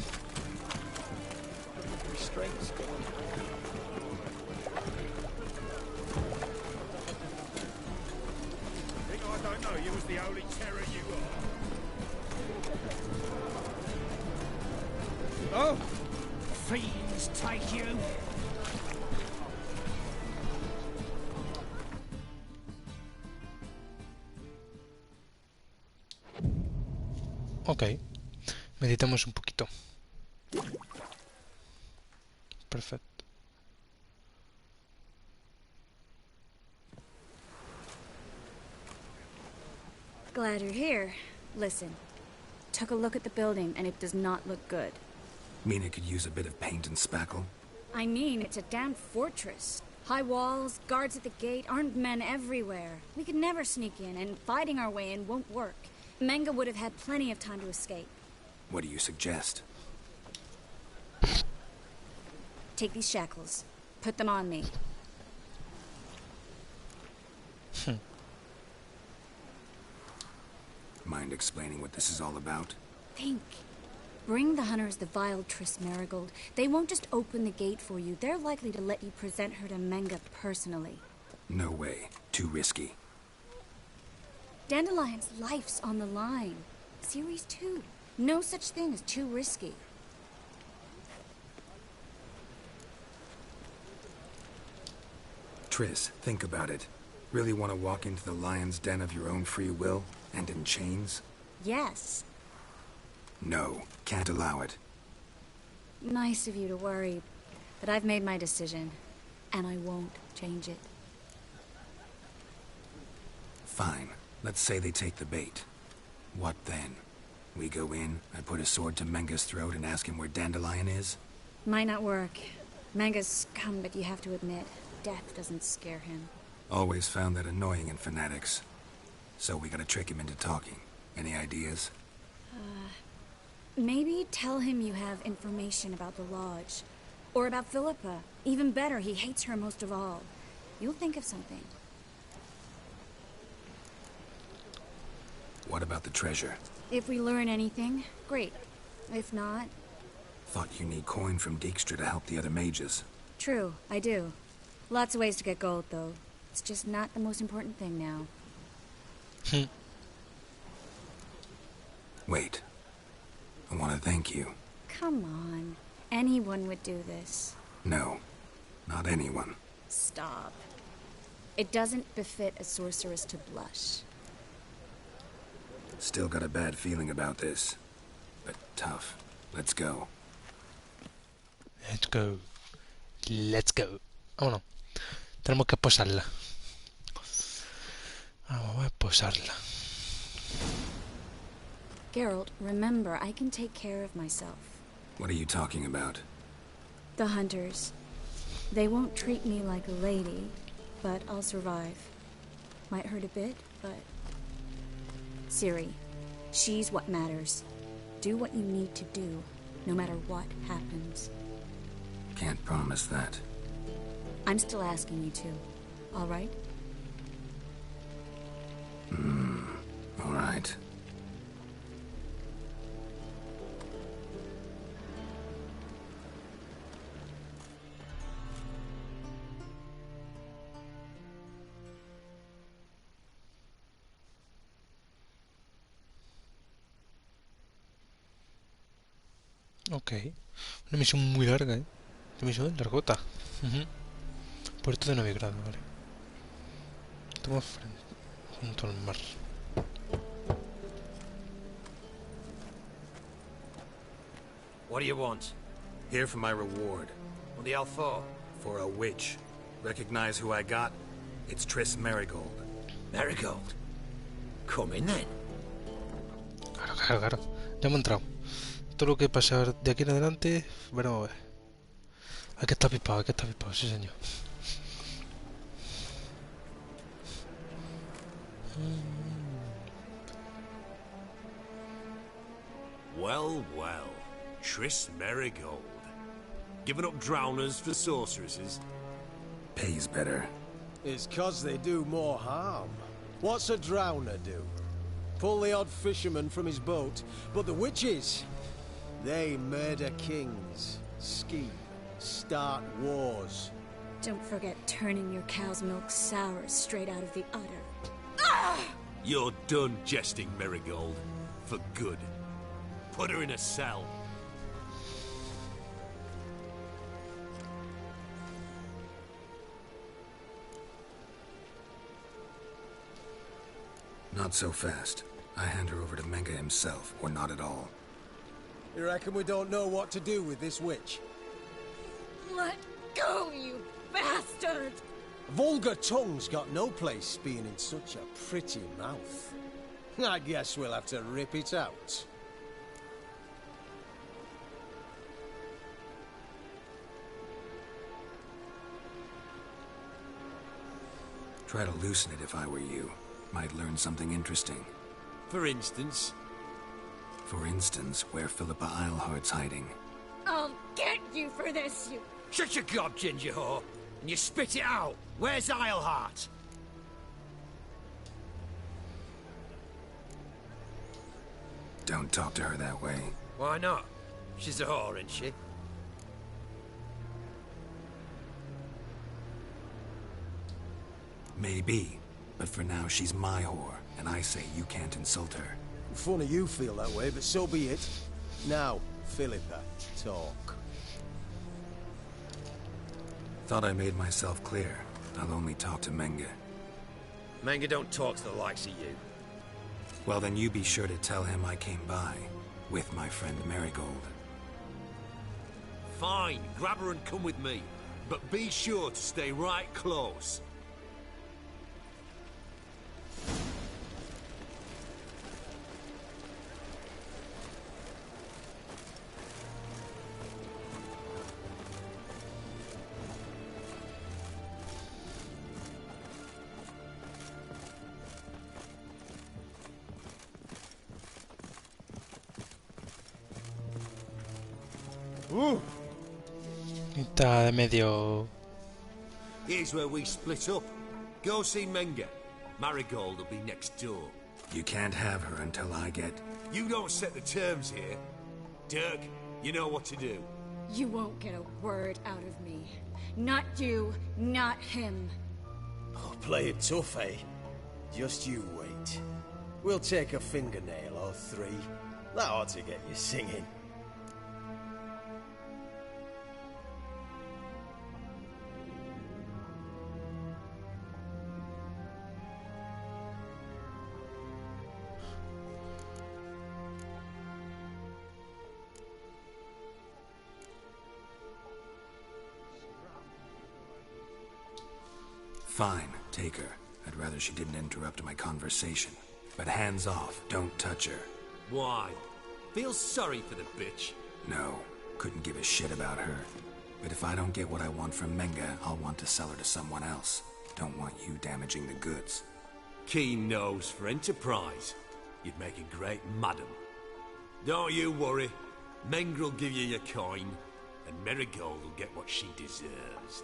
Oh, fiends take you. Ok, meditemos un poquito. Perfecto. Glad you're here. Listen, took a look at the building and it does not look good. Mean it could use a bit of paint and spackle? I mean, it's a damn fortress. High walls, guards at the gate, armed men everywhere. We could never sneak in, and fighting our way in won't work. Menga would have had plenty of time to escape. What do you suggest? Take these shackles. Put them on me. Mind explaining what this is all about? Think. Bring the hunters the vile Triss Marigold. They won't just open the gate for you. They're likely to let you present her to Menga personally. No way. Too risky. Dandelion's life's on the line. Ciri's too. No such thing as too risky. Triss, think about it. Really want to walk into the lion's den of your own free will, and in chains? Yes. No, can't allow it. Nice of you to worry, but I've made my decision, and I won't change it. Fine. Let's say they take the bait. What then? We go in, I put a sword to Menga's throat and ask him where Dandelion is? Might not work. Menga's scum, but you have to admit, death doesn't scare him. Always found that annoying in fanatics. So we gotta trick him into talking. Any ideas? Maybe tell him you have information about the lodge. Or about Philippa. Even better, he hates her most of all. You'll think of something. What about the treasure? If we learn anything, great. If not... Thought you need coin from Dijkstra to help the other mages. True, I do. Lots of ways to get gold, though. It's just not the most important thing now. Wait. I want to thank you. Come on. Anyone would do this. No, not anyone. Stop. It doesn't befit a sorceress to blush. Still got a bad feeling about this. But tough. Let's go. Let's go. Let's go. Vámonos. Tenemos que posarla. Vamos a posarla. Geralt, remember, I can take care of myself. What are you talking about? The hunters. They won't treat me like a lady, but I'll survive. Might hurt a bit, but... Ciri, she's what matters. Do what you need to do, no matter what happens. Can't promise that. I'm still asking you to, all right? All right. Ok. Una misión muy larga, ¿eh? Una misión largota. Puerto de Novigrado, vale. Estamos junto al mar. What do you want? Here for my reward. What the hell for? For a witch. Recognize who I got? It's Triss Merigold. Merigold? Come in then. Claro. Ya hemos entrado. Todo lo que pasa de aquí en adelante, veremos a ver. Hay que estar pispado, sí señor. Well, well. Triss Merigold. Giving up drowners for sorceresses? Pays better. It's 'cause they do more harm. What's a drowner do? Pull the odd fisherman from his boat, but the witches, they murder kings, scheme, start wars. Don't forget turning your cow's milk sour straight out of the udder. You're done jesting, Merigold. For good. Put her in a cell. Not so fast. I hand her over to Menga himself, or not at all. You reckon we don't know what to do with this witch? Let go, you bastard! Vulgar tongue's got no place being in such a pretty mouth. I guess we'll have to rip it out. Try to loosen it if I were you. Might learn something interesting. For instance? For instance, where Philippa Eilhart's hiding. I'll get you for this, you... Shut your gob, ginger whore, and you spit it out. Where's Eilhart? Don't talk to her that way. Why not? She's a whore, isn't she? Maybe, but for now she's my whore, and I say you can't insult her. Funny you feel that way, but so be it. Now, Philippa, talk. Thought I made myself clear. I'll only talk to Menga. Menga don't talk to the likes of you. Well, then you be sure to tell him I came by, with my friend Merigold. Fine, grab her and come with me. But be sure to stay right close. está de medio... Here's where we split up. Go see Menga. Marigold will be next door. You can't have her until I get... You don't set the terms here. Dirk, you know what to do. You won't get a word out of me. Not you, not him. Oh, play it tough, eh? Just you wait. We'll take a fingernail or 3. That ought to get you singing. Fine, take her. I'd rather she didn't interrupt my conversation. But hands off, don't touch her. Why? Feel sorry for the bitch? No, couldn't give a shit about her. But if I don't get what I want from Menga, I'll want to sell her to someone else. Don't want you damaging the goods. Keen nose for enterprise. You'd make a great madam. Don't you worry. Mengr'll give you your coin, and Marigold will get what she deserves.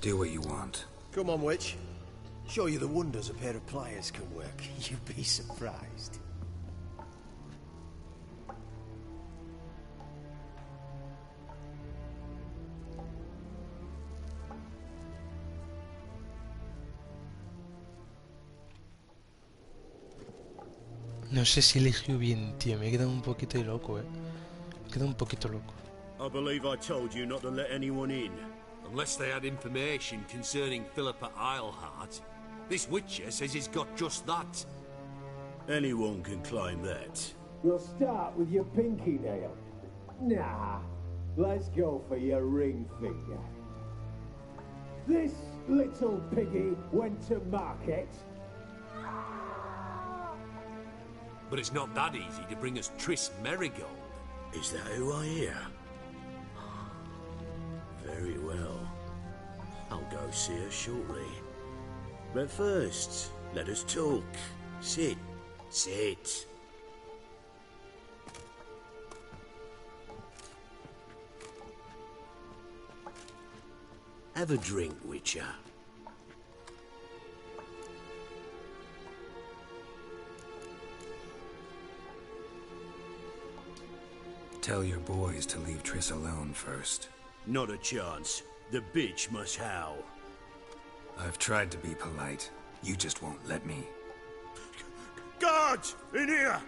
Do what you want. Come on, witch. Show you the wonders a pair of pliers can work. You'd be surprised. No sé si eligió bien, tío. Me he quedado un poquito loco, Me he quedado un poquito loco. I believe I told you not to let anyone in. Unless they had information concerning Philippa Eilhart. This Witcher says he's got just that. Anyone can claim that. You'll start with your pinky nail. Nah, let's go for your ring finger. This little piggy went to market. But it's not that easy to bring us Triss Marigold. Is that who I hear? Very well. I'll go see her shortly. But first, let us talk. Sit. Sit. Have a drink, Witcher. Tell your boys to leave Triss alone first. Not a chance. The bitch must howl. I've tried to be polite. You just won't let me. Guards! In here!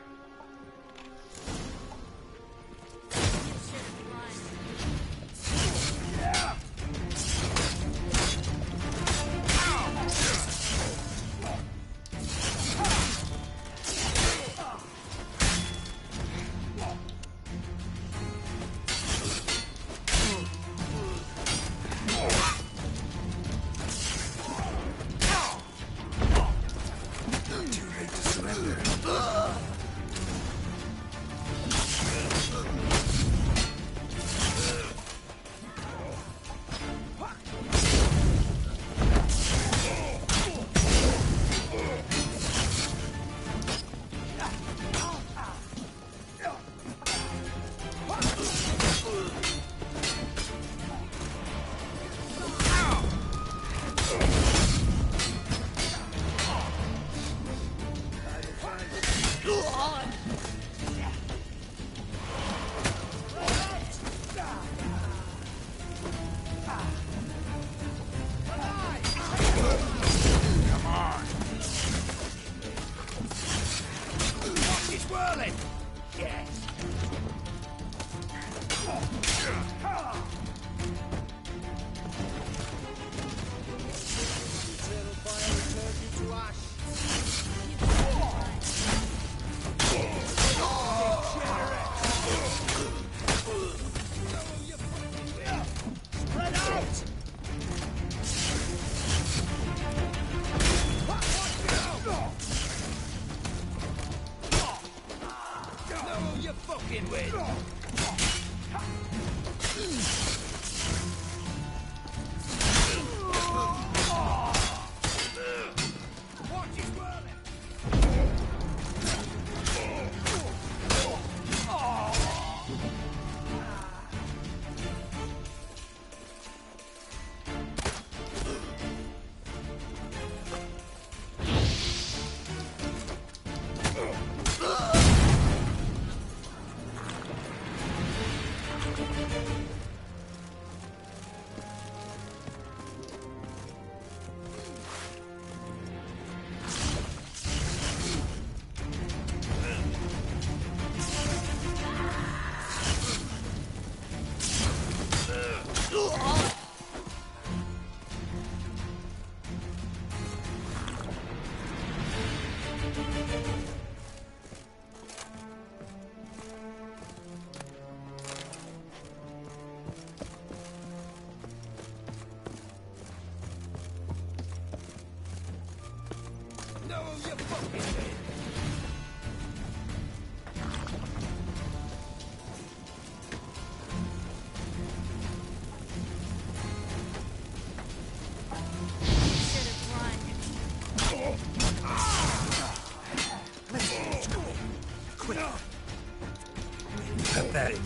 pathetic.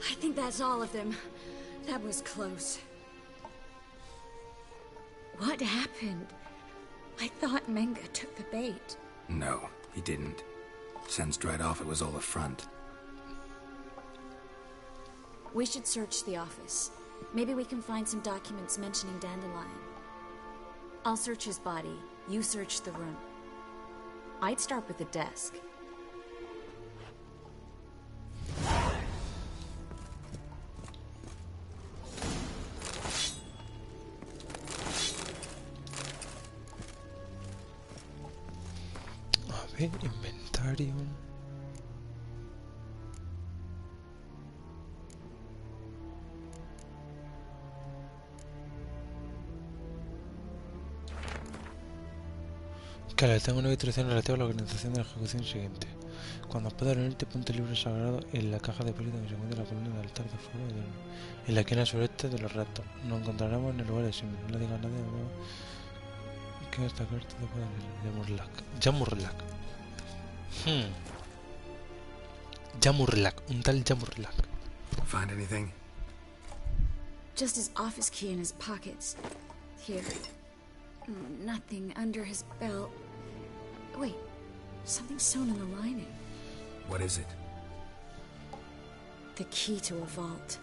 I think that's all of them. That was close. What happened? I thought Menga took the bait. No, he didn't. Sensed right off it was all a front. We should search the office. Maybe we can find some documents mentioning Dandelion. I'll search his body. You search the room. I'd start with the desk. A ver, inventario. Claro, tengo una instrucción relativa a la organización de la ejecución siguiente. Cuando pueda reunirte, ponte el libro sagrado en la caja de película que se encuentra en la columna del altar de fuego en la esquina sureste de los restos. Nos encontraremos en el lugar de siempre. No le digas a nadie que esta carta de Murlac. Jamurlac. Jamurlac. Un tal Jamurlac. Find anything? Just his office key in his pockets. Here. Nothing under his belt. Wait, something's sewn in the lining. What is it? The key to a vault.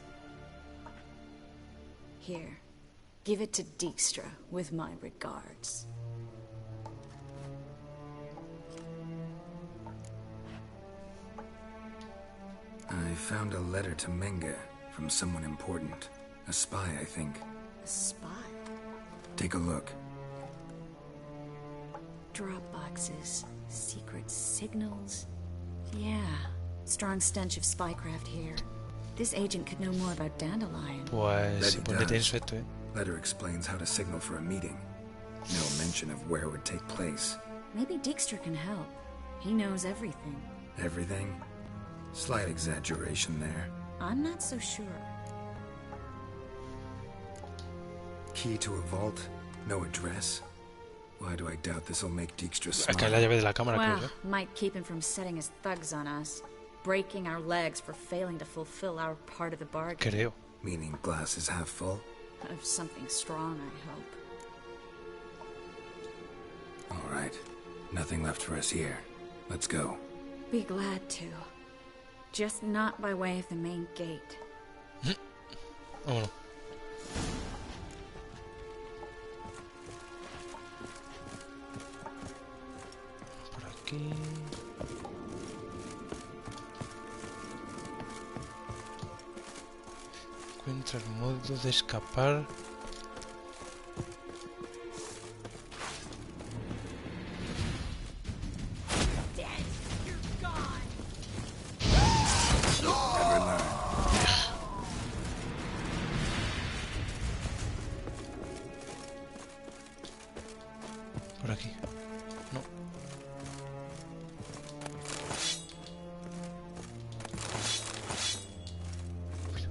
Here, give it to Dijkstra with my regards. I found a letter to Menga from someone important. A spy, I think. A spy? Take a look. Drop boxes, secret signals. Yeah, strong stench of spycraft here. This agent could know more about Dandelion. Pues se pone tenso esto, Letter explains how to signal for a meeting. No mention of where it would take place. Maybe Dijkstra can help. He knows everything. Everything? Slight exaggeration there. I'm not so sure. Key to a vault? No address? Why do I doubt this will make Dijkstra smile? Acá la llave de la cámara, well, creo. Might keep him from setting his thugs on us. Breaking our legs for failing to fulfill our part of the bargain. Creo. Meaning glass is half full? Of something strong, I hope. All right. Nothing left for us here. Let's go. Be glad to. Just not by way of the main gate. Vámonos. Por aquí. Encuentra el modo de escapar. Por aquí. No.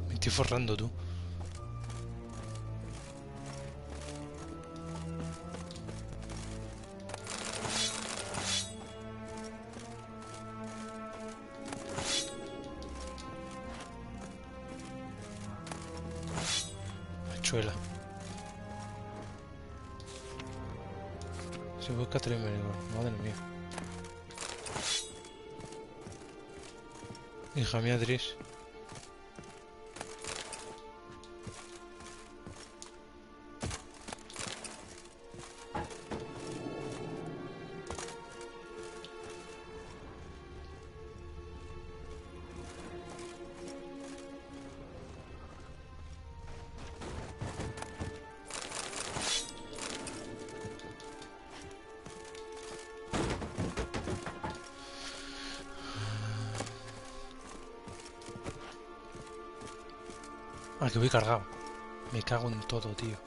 Me estoy forrando, tú. Machuela. Se busca 3 merigos, madre mía. Hija mía, Tris. Ah, que voy cargado. Me cago en todo, tío.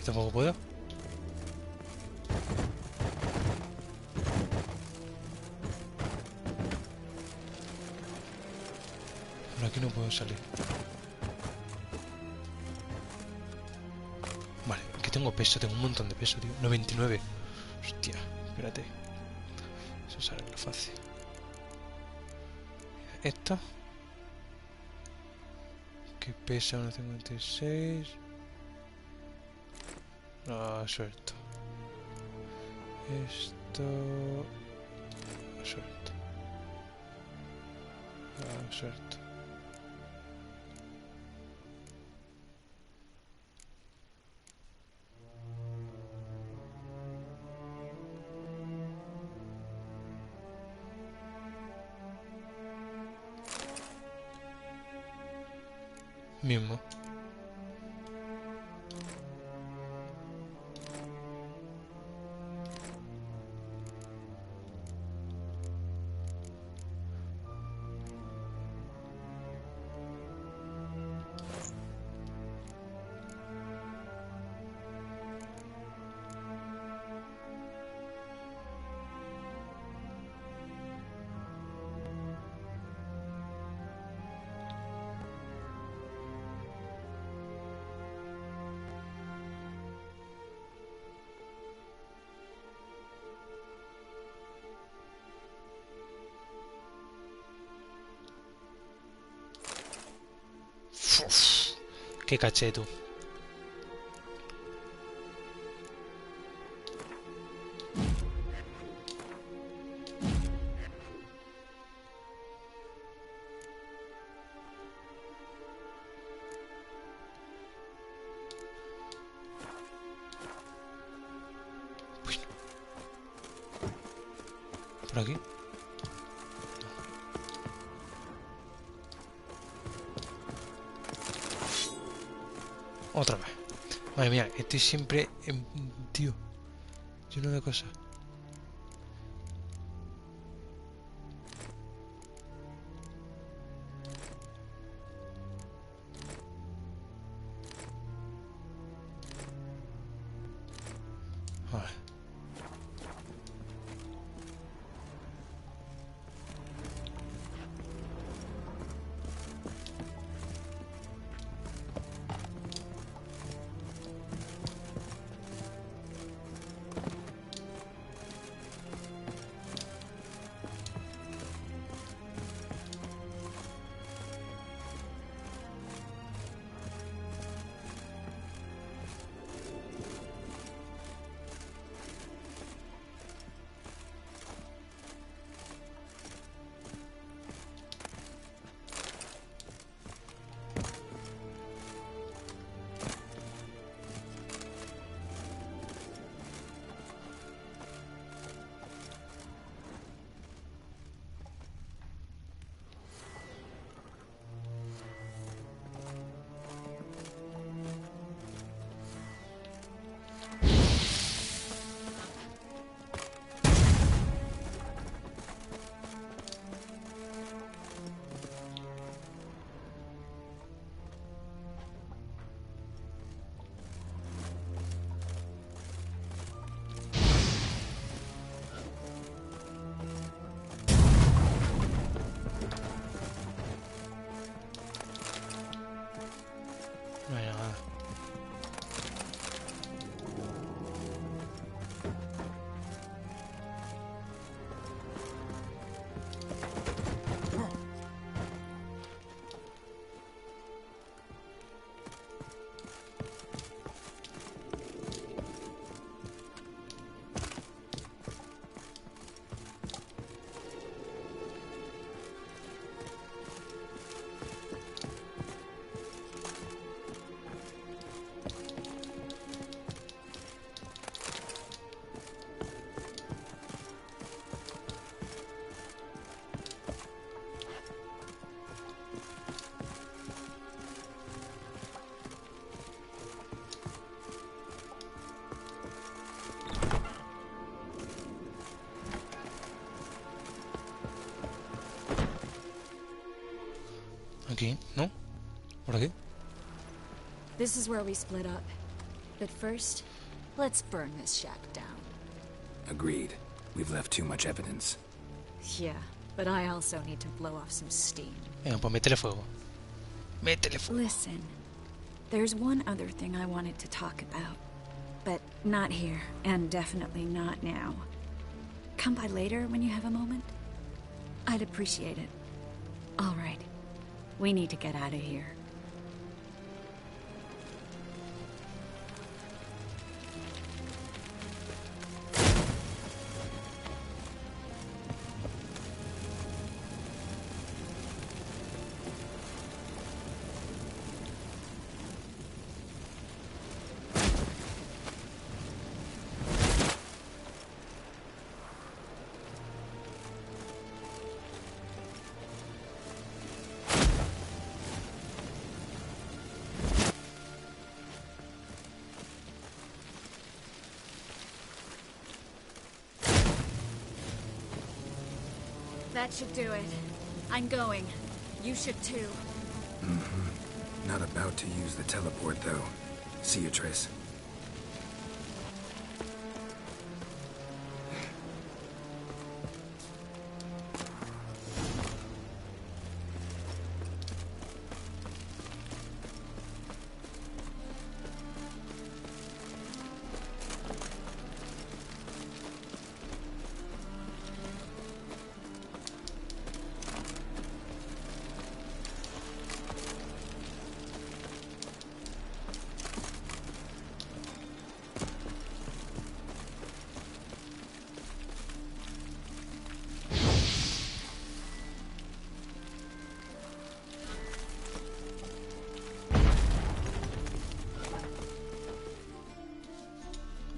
Tampoco puedo. Por aquí no puedo salir. Vale, aquí tengo peso, tengo un montón de peso, tío. 99. Hostia, espérate. Eso sale fácil. Esto. Que pesa 1,56. No, suelto. Esto... suelto. Suelto. Mismo. Uf, qué caché tú. Por aquí. Otra vez. Madre mía, estoy siempre en... tío, lleno de cosas. Vale. ¿no? Por aquí. This is where we split up. But first, let's burn this shack down. Agreed. We've left too much evidence. Yeah, but I also need to blow off some steam. Venga, pues métele fuego. Métele fuego. Listen, there's one other thing I wanted to talk about. But not here, and definitely not now. Come by later when you have a moment? I'd appreciate it. All right. We need to get out of here. That should do it. I'm going. You should too. Not about to use the teleport, though. See you, Triss.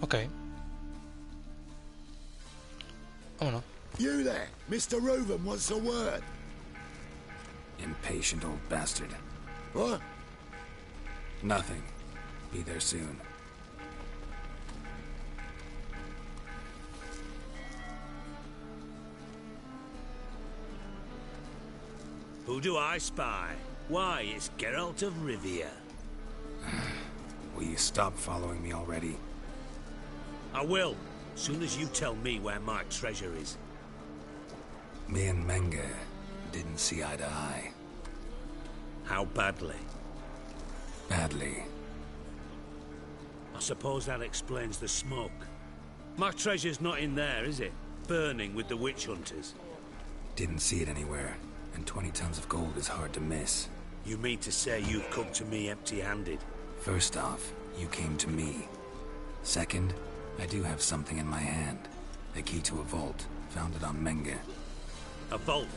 Okay. Vámonos. You there, Mr. Reuven wants a word. Impatient old bastard. What? Nothing. Be there soon. Who do I spy? Why, it's Geralt of Rivia. Will you stop following me already? I will, soon as you tell me where my treasure is. Me and Menge didn't see eye to eye. How badly? Badly. I suppose that explains the smoke. My treasure's not in there, is it? Burning with the witch hunters. Didn't see it anywhere, and 20 tons of gold is hard to miss. You mean to say you've come to me empty-handed? First off, you came to me. Second, I do have something in my hand. A key to a vault, founded on Menge. A vault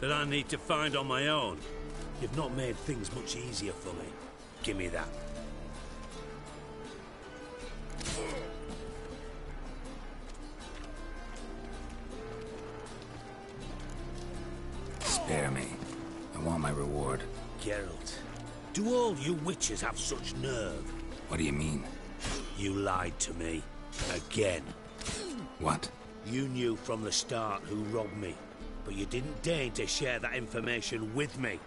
that I need to find on my own. You've not made things much easier for me. Give me that. Spare me. I want my reward. Geralt, do all you witches have such nerve? What do you mean? You lied to me. Again. What? You knew from the start who robbed me, but you didn't deign to share that information with me.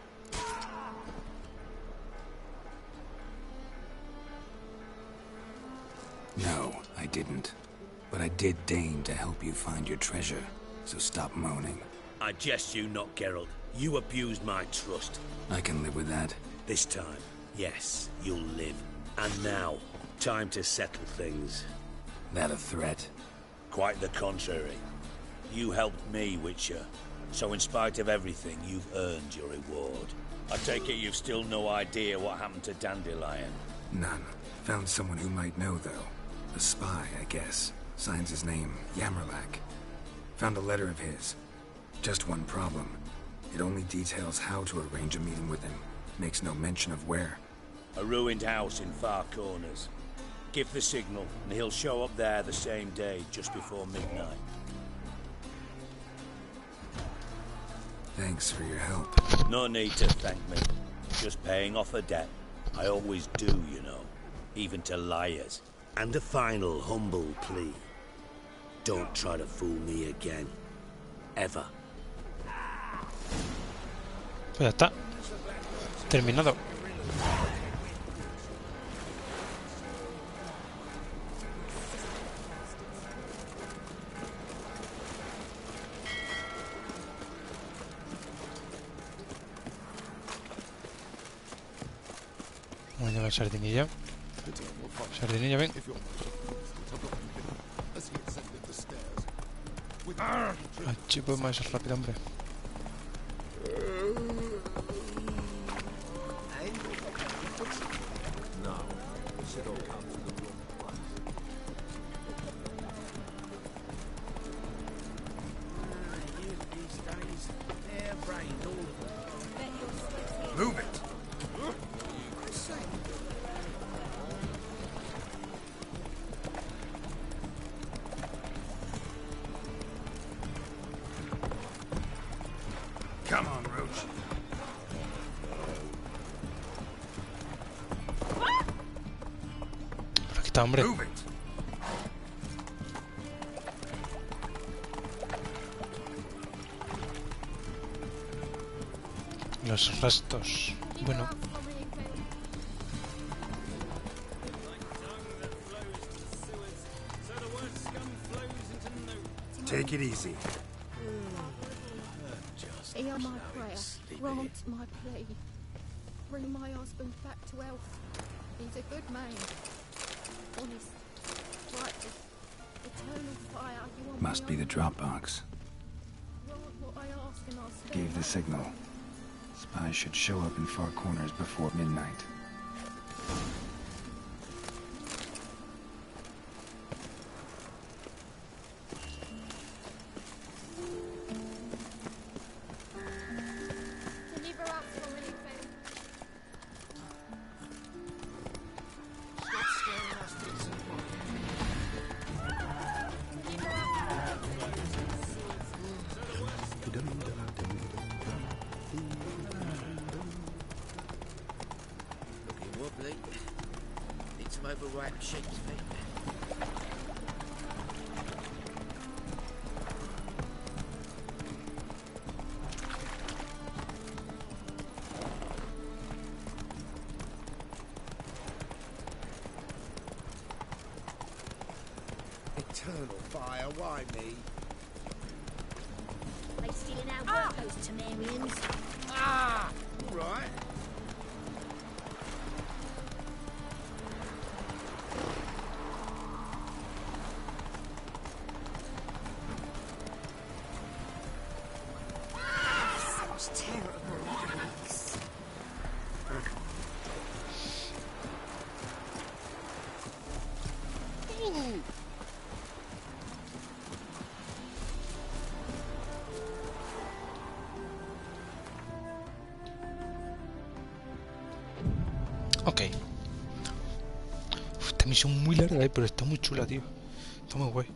No, I didn't. But I did deign to help you find your treasure, so stop moaning. I jest you not, Geralt. You abused my trust. I can live with that. This time, yes, you'll live. And now, time to settle things. That a threat? Quite the contrary. You helped me, Witcher. So in spite of everything, you've earned your reward. I take it you've still no idea what happened to Dandelion? None. Found someone who might know, though. A spy, I guess. Signs his name, Yamerlak. Found a letter of his. Just one problem. It only details how to arrange a meeting with him. Makes no mention of where. A ruined house in Far Corners. Give the signal, and he'll show up there the same day, just before midnight. Thanks for your help. No need to thank me. Just paying off a debt. I always do, you know. Even to liars. And a final humble plea. Don't try to fool me again. Ever. Pues ya está. Terminado. Vamos a llevar Sardinilla. Sardinilla, ven. Aquí podemos ser rápido, hombre. Move it! Come on, Roach. Por aquí está, hombre. Move it. Los restos. Bueno. Take it easy. Hear my prayer. Grant my plea. Bring my husband back to health. He's a good man. Honest. Righteous. Eternal fire. You want Must be the drop box. Grant what I ask and I'll spare. Gave the signal. Spies should show up in far corners before midnight. Deliver up for anything. Looking wobbly. Need some overripe shakes, mate. Eternal fire, why me? They stealing our work, those Temerians. Ah! Right. Such terrible rags. Ok. Esta misión muy larga, pero está muy chula, tío. Está muy guay.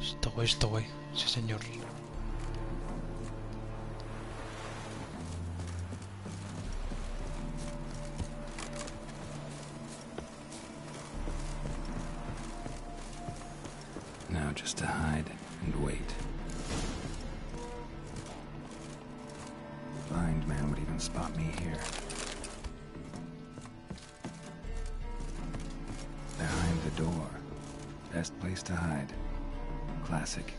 Está guay, está guay. Sí, señor. Now just to hide and wait. Blind man would even spot me here. Behind the door. Best place to hide. Classic.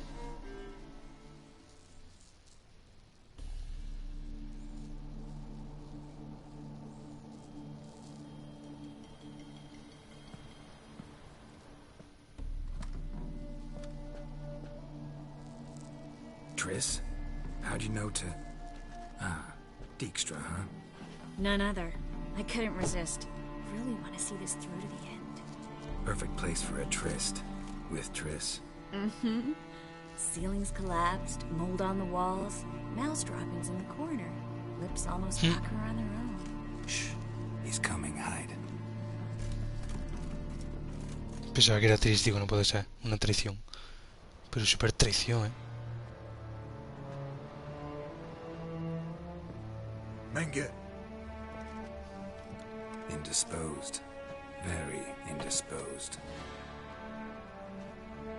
Triss? How'd you know to... Ah, Dijkstra, huh? None other. I couldn't resist. Really want to see this through to the end. Perfect place for a tryst. With Triss. Mm-hmm. Ceilings collapsed, mold on the walls, mouse droppings in the corner. Lips almost rock her on their own. Shh. He's coming, hide. Pensaba que era Triss, digo, no puede ser. Una traición. Pero súper traición, ¿eh? Menge. Indisposed. Very indisposed.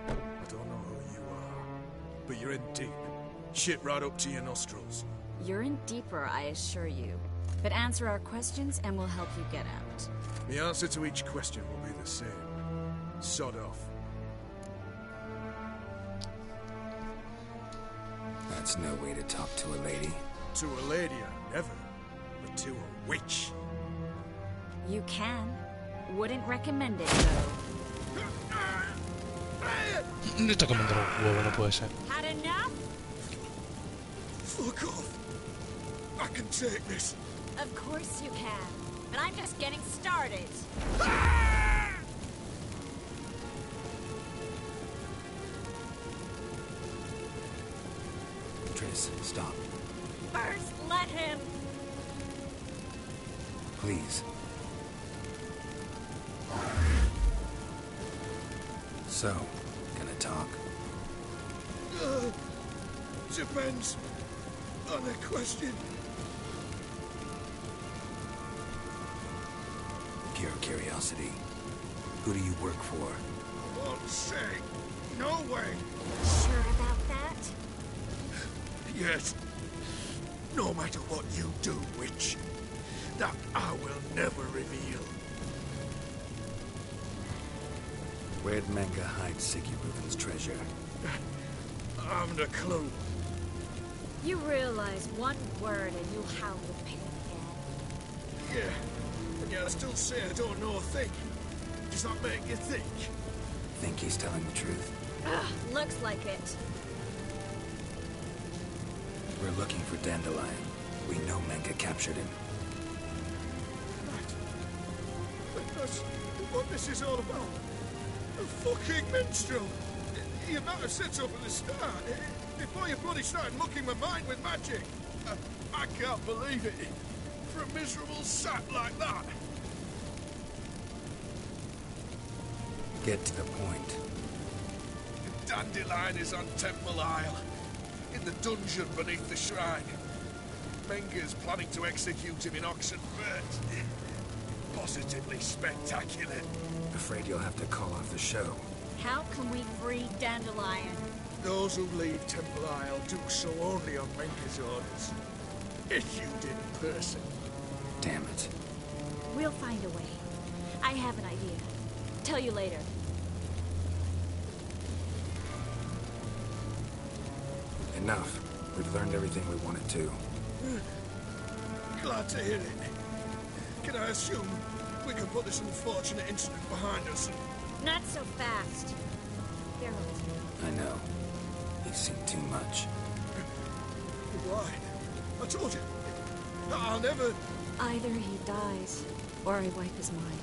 I don't know who you are, but you're in deep. Shit right up to your nostrils. You're in deeper, I assure you. But answer our questions and we'll help you get out. The answer to each question will be the same. Sod off. That's no way to talk to a lady. To a lady, I never. But to a witch. You can. Wouldn't recommend it, though. No está comiendo los huevos, no puede ser. Had enough? Fuck off. I can take this. Of course you can. But I'm just getting started. Triss, stop. First, let him. Please. So, gonna talk? Depends on the question. Pure curiosity. Who do you work for? Won't say. No way. Sure about that? Yes. No matter what you do, witch, that I will never reveal. Where'd Menga hide Sigurruven's treasure? I haven't a clue. You realize one word and you'll howl with pain again. Yeah, and yet I still say I don't know a thing. Does that make you think? Think he's telling the truth? Ugh, looks like it. We're looking for Dandelion. We know Menga captured him. Right. That's what this is all about. A fucking minstrel. You might have said so from the start. Before you bloody started mucking my mind with magic. I can't believe it. For a miserable sap like that. Get to the point. Dandelion is on Temple Isle. In the dungeon beneath the shrine. Menga's planning to execute him in oxen first. Positively spectacular. Afraid you'll have to call off the show. How can we free Dandelion? Those who leave Temple Isle do so only on Menga's orders. Issued in person. Damn it. We'll find a way. I have an idea. Tell you later. Enough. We've learned everything we wanted to. Glad to hear it. Can I assume we can put this unfortunate incident behind us? Not so fast. Geralt. I know. You've seen too much. Why? I told you. I'll never... Either he dies, or I wipe his mind.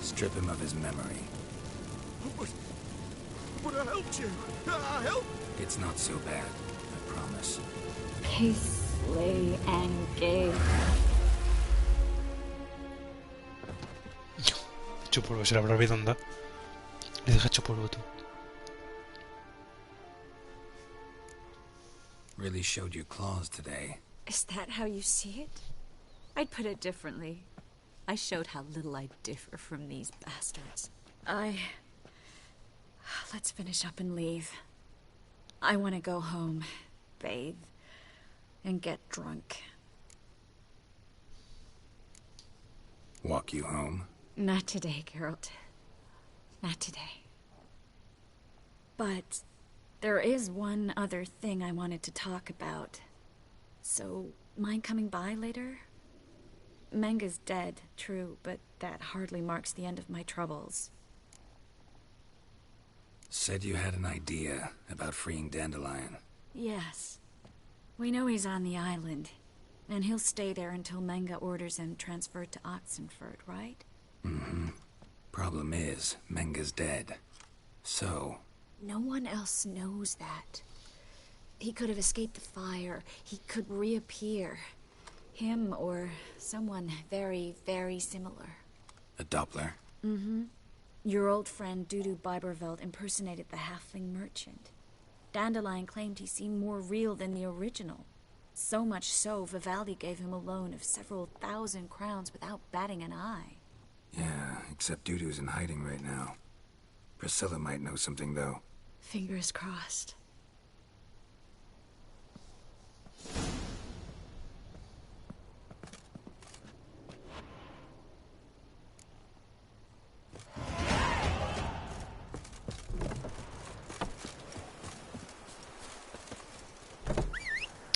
Strip him of his memory. But I helped you. I helped. It's not so bad, I promise. Peace, slay, and gay. Hecho polvo, se la habrá olvidado andar. Le deja hecho polvo tú. Really showed your claws today. Is that how you see it? I'd put it differently. I showed how little I differ from these bastards. Let's finish up and leave. I want to go home, bathe, and get drunk. Walk you home? Not today, Geralt. Not today. But there is one other thing I wanted to talk about. So, mind coming by later? Menga's dead, true, but that hardly marks the end of my troubles. Said you had an idea about freeing Dandelion. Yes. We know he's on the island, and he'll stay there until Menga orders him transferred to Oxenford, right? Mm-hmm. Problem is, Menga's dead. So... No one else knows that. He could have escaped the fire. He could reappear. Him or someone very, very similar. A Doppler? Mm-hmm. Your old friend Dudu Biberveld impersonated the halfling merchant. Dandelion claimed he seemed more real than the original. So much so, Vivaldi gave him a loan of several thousand crowns without batting an eye. Yeah, except Dudu's in hiding right now. Priscilla might know something, though. Fingers crossed.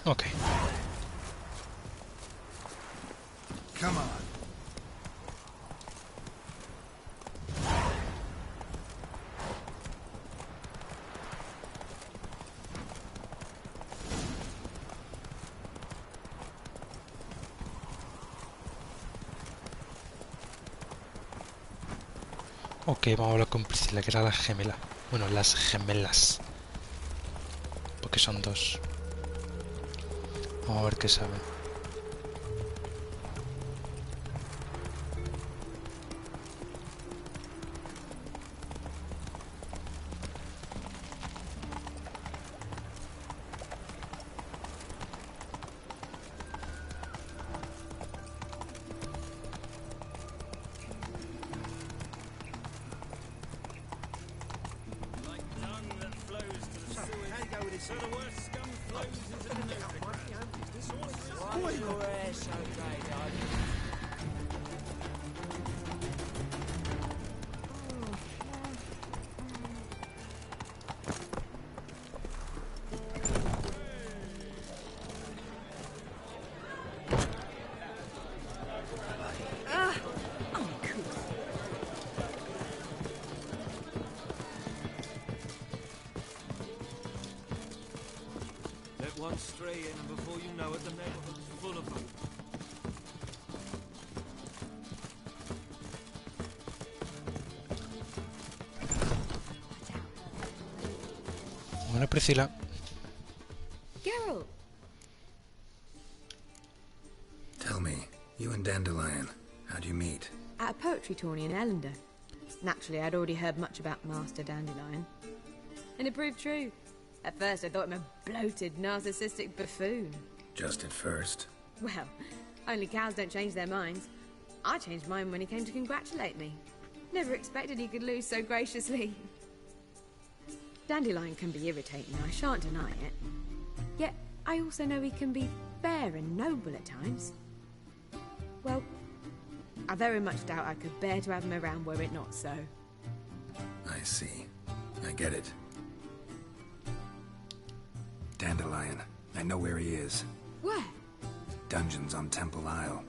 Ok. Come on. Ok, vamos a hablar con Priscila, que era la gemela. Bueno, las gemelas. Porque son dos. Vamos a ver qué saben. One stray in, and before you know it, the neighborhood's full of them. Hola, Priscila. Geralt! Tell me, you and Dandelion, how'd you meet? At a poetry tourney in Ellender. Naturally, I'd already heard much about Master Dandelion. And it proved true. At first, I thought him a bloated, narcissistic buffoon. Just at first. Well, only cows don't change their minds. I changed mine when he came to congratulate me. Never expected he could lose so graciously. Dandelion can be irritating, I shan't deny it. Yet, I also know he can be fair and noble at times. Well, I very much doubt I could bear to have him around were it not so. I see. I get it. Dandelion. I know where he is. Where? Dungeons on Temple Isle.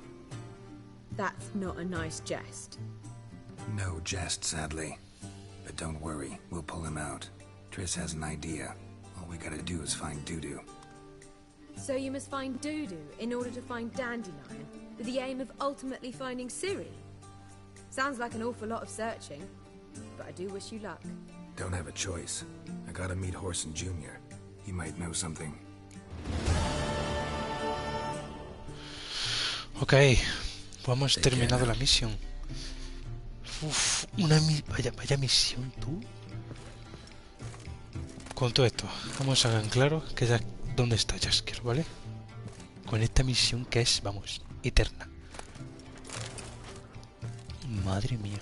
That's not a nice jest. No jest, sadly. But don't worry, we'll pull him out. Triss has an idea. All we gotta do is find Dudu. So you must find Dudu in order to find Dandelion, with the aim of ultimately finding Ciri? Sounds like an awful lot of searching, but I do wish you luck. Don't have a choice. I gotta meet Horson Jr. He might know something. Ok, pues hemos terminado la misión. Uf, vaya misión, tú. Con todo esto, vamos a ver en claro que ya dónde está Jaskier, ¿vale? Con esta misión que es, vamos, eterna. Madre mía.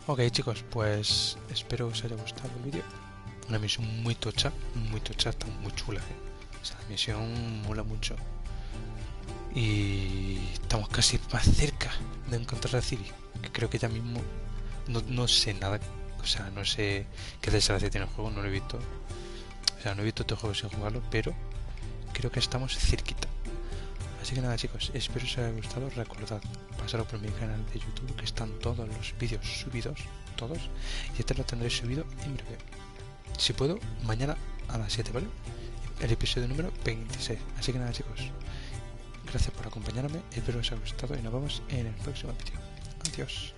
Ok, chicos, pues espero que os haya gustado el vídeo. Una misión muy tocha, está muy chula, O sea, la misión mola mucho. Y estamos casi más cerca de encontrar a Ciri, que creo que ya mismo no sé nada, o sea, no sé qué desgracia tiene el juego, no lo he visto. O sea, no he visto este juego sin jugarlo, pero creo que estamos cerquita. Así que nada, chicos, espero que os haya gustado. Recordad, pasaros por mi canal de YouTube, que están todos los vídeos subidos, todos, y este lo tendré subido en breve. Si puedo, mañana a las 7, ¿vale? El episodio número 26. Así que nada, chicos, gracias por acompañarme, espero que os haya gustado y nos vemos en el próximo vídeo. Adiós.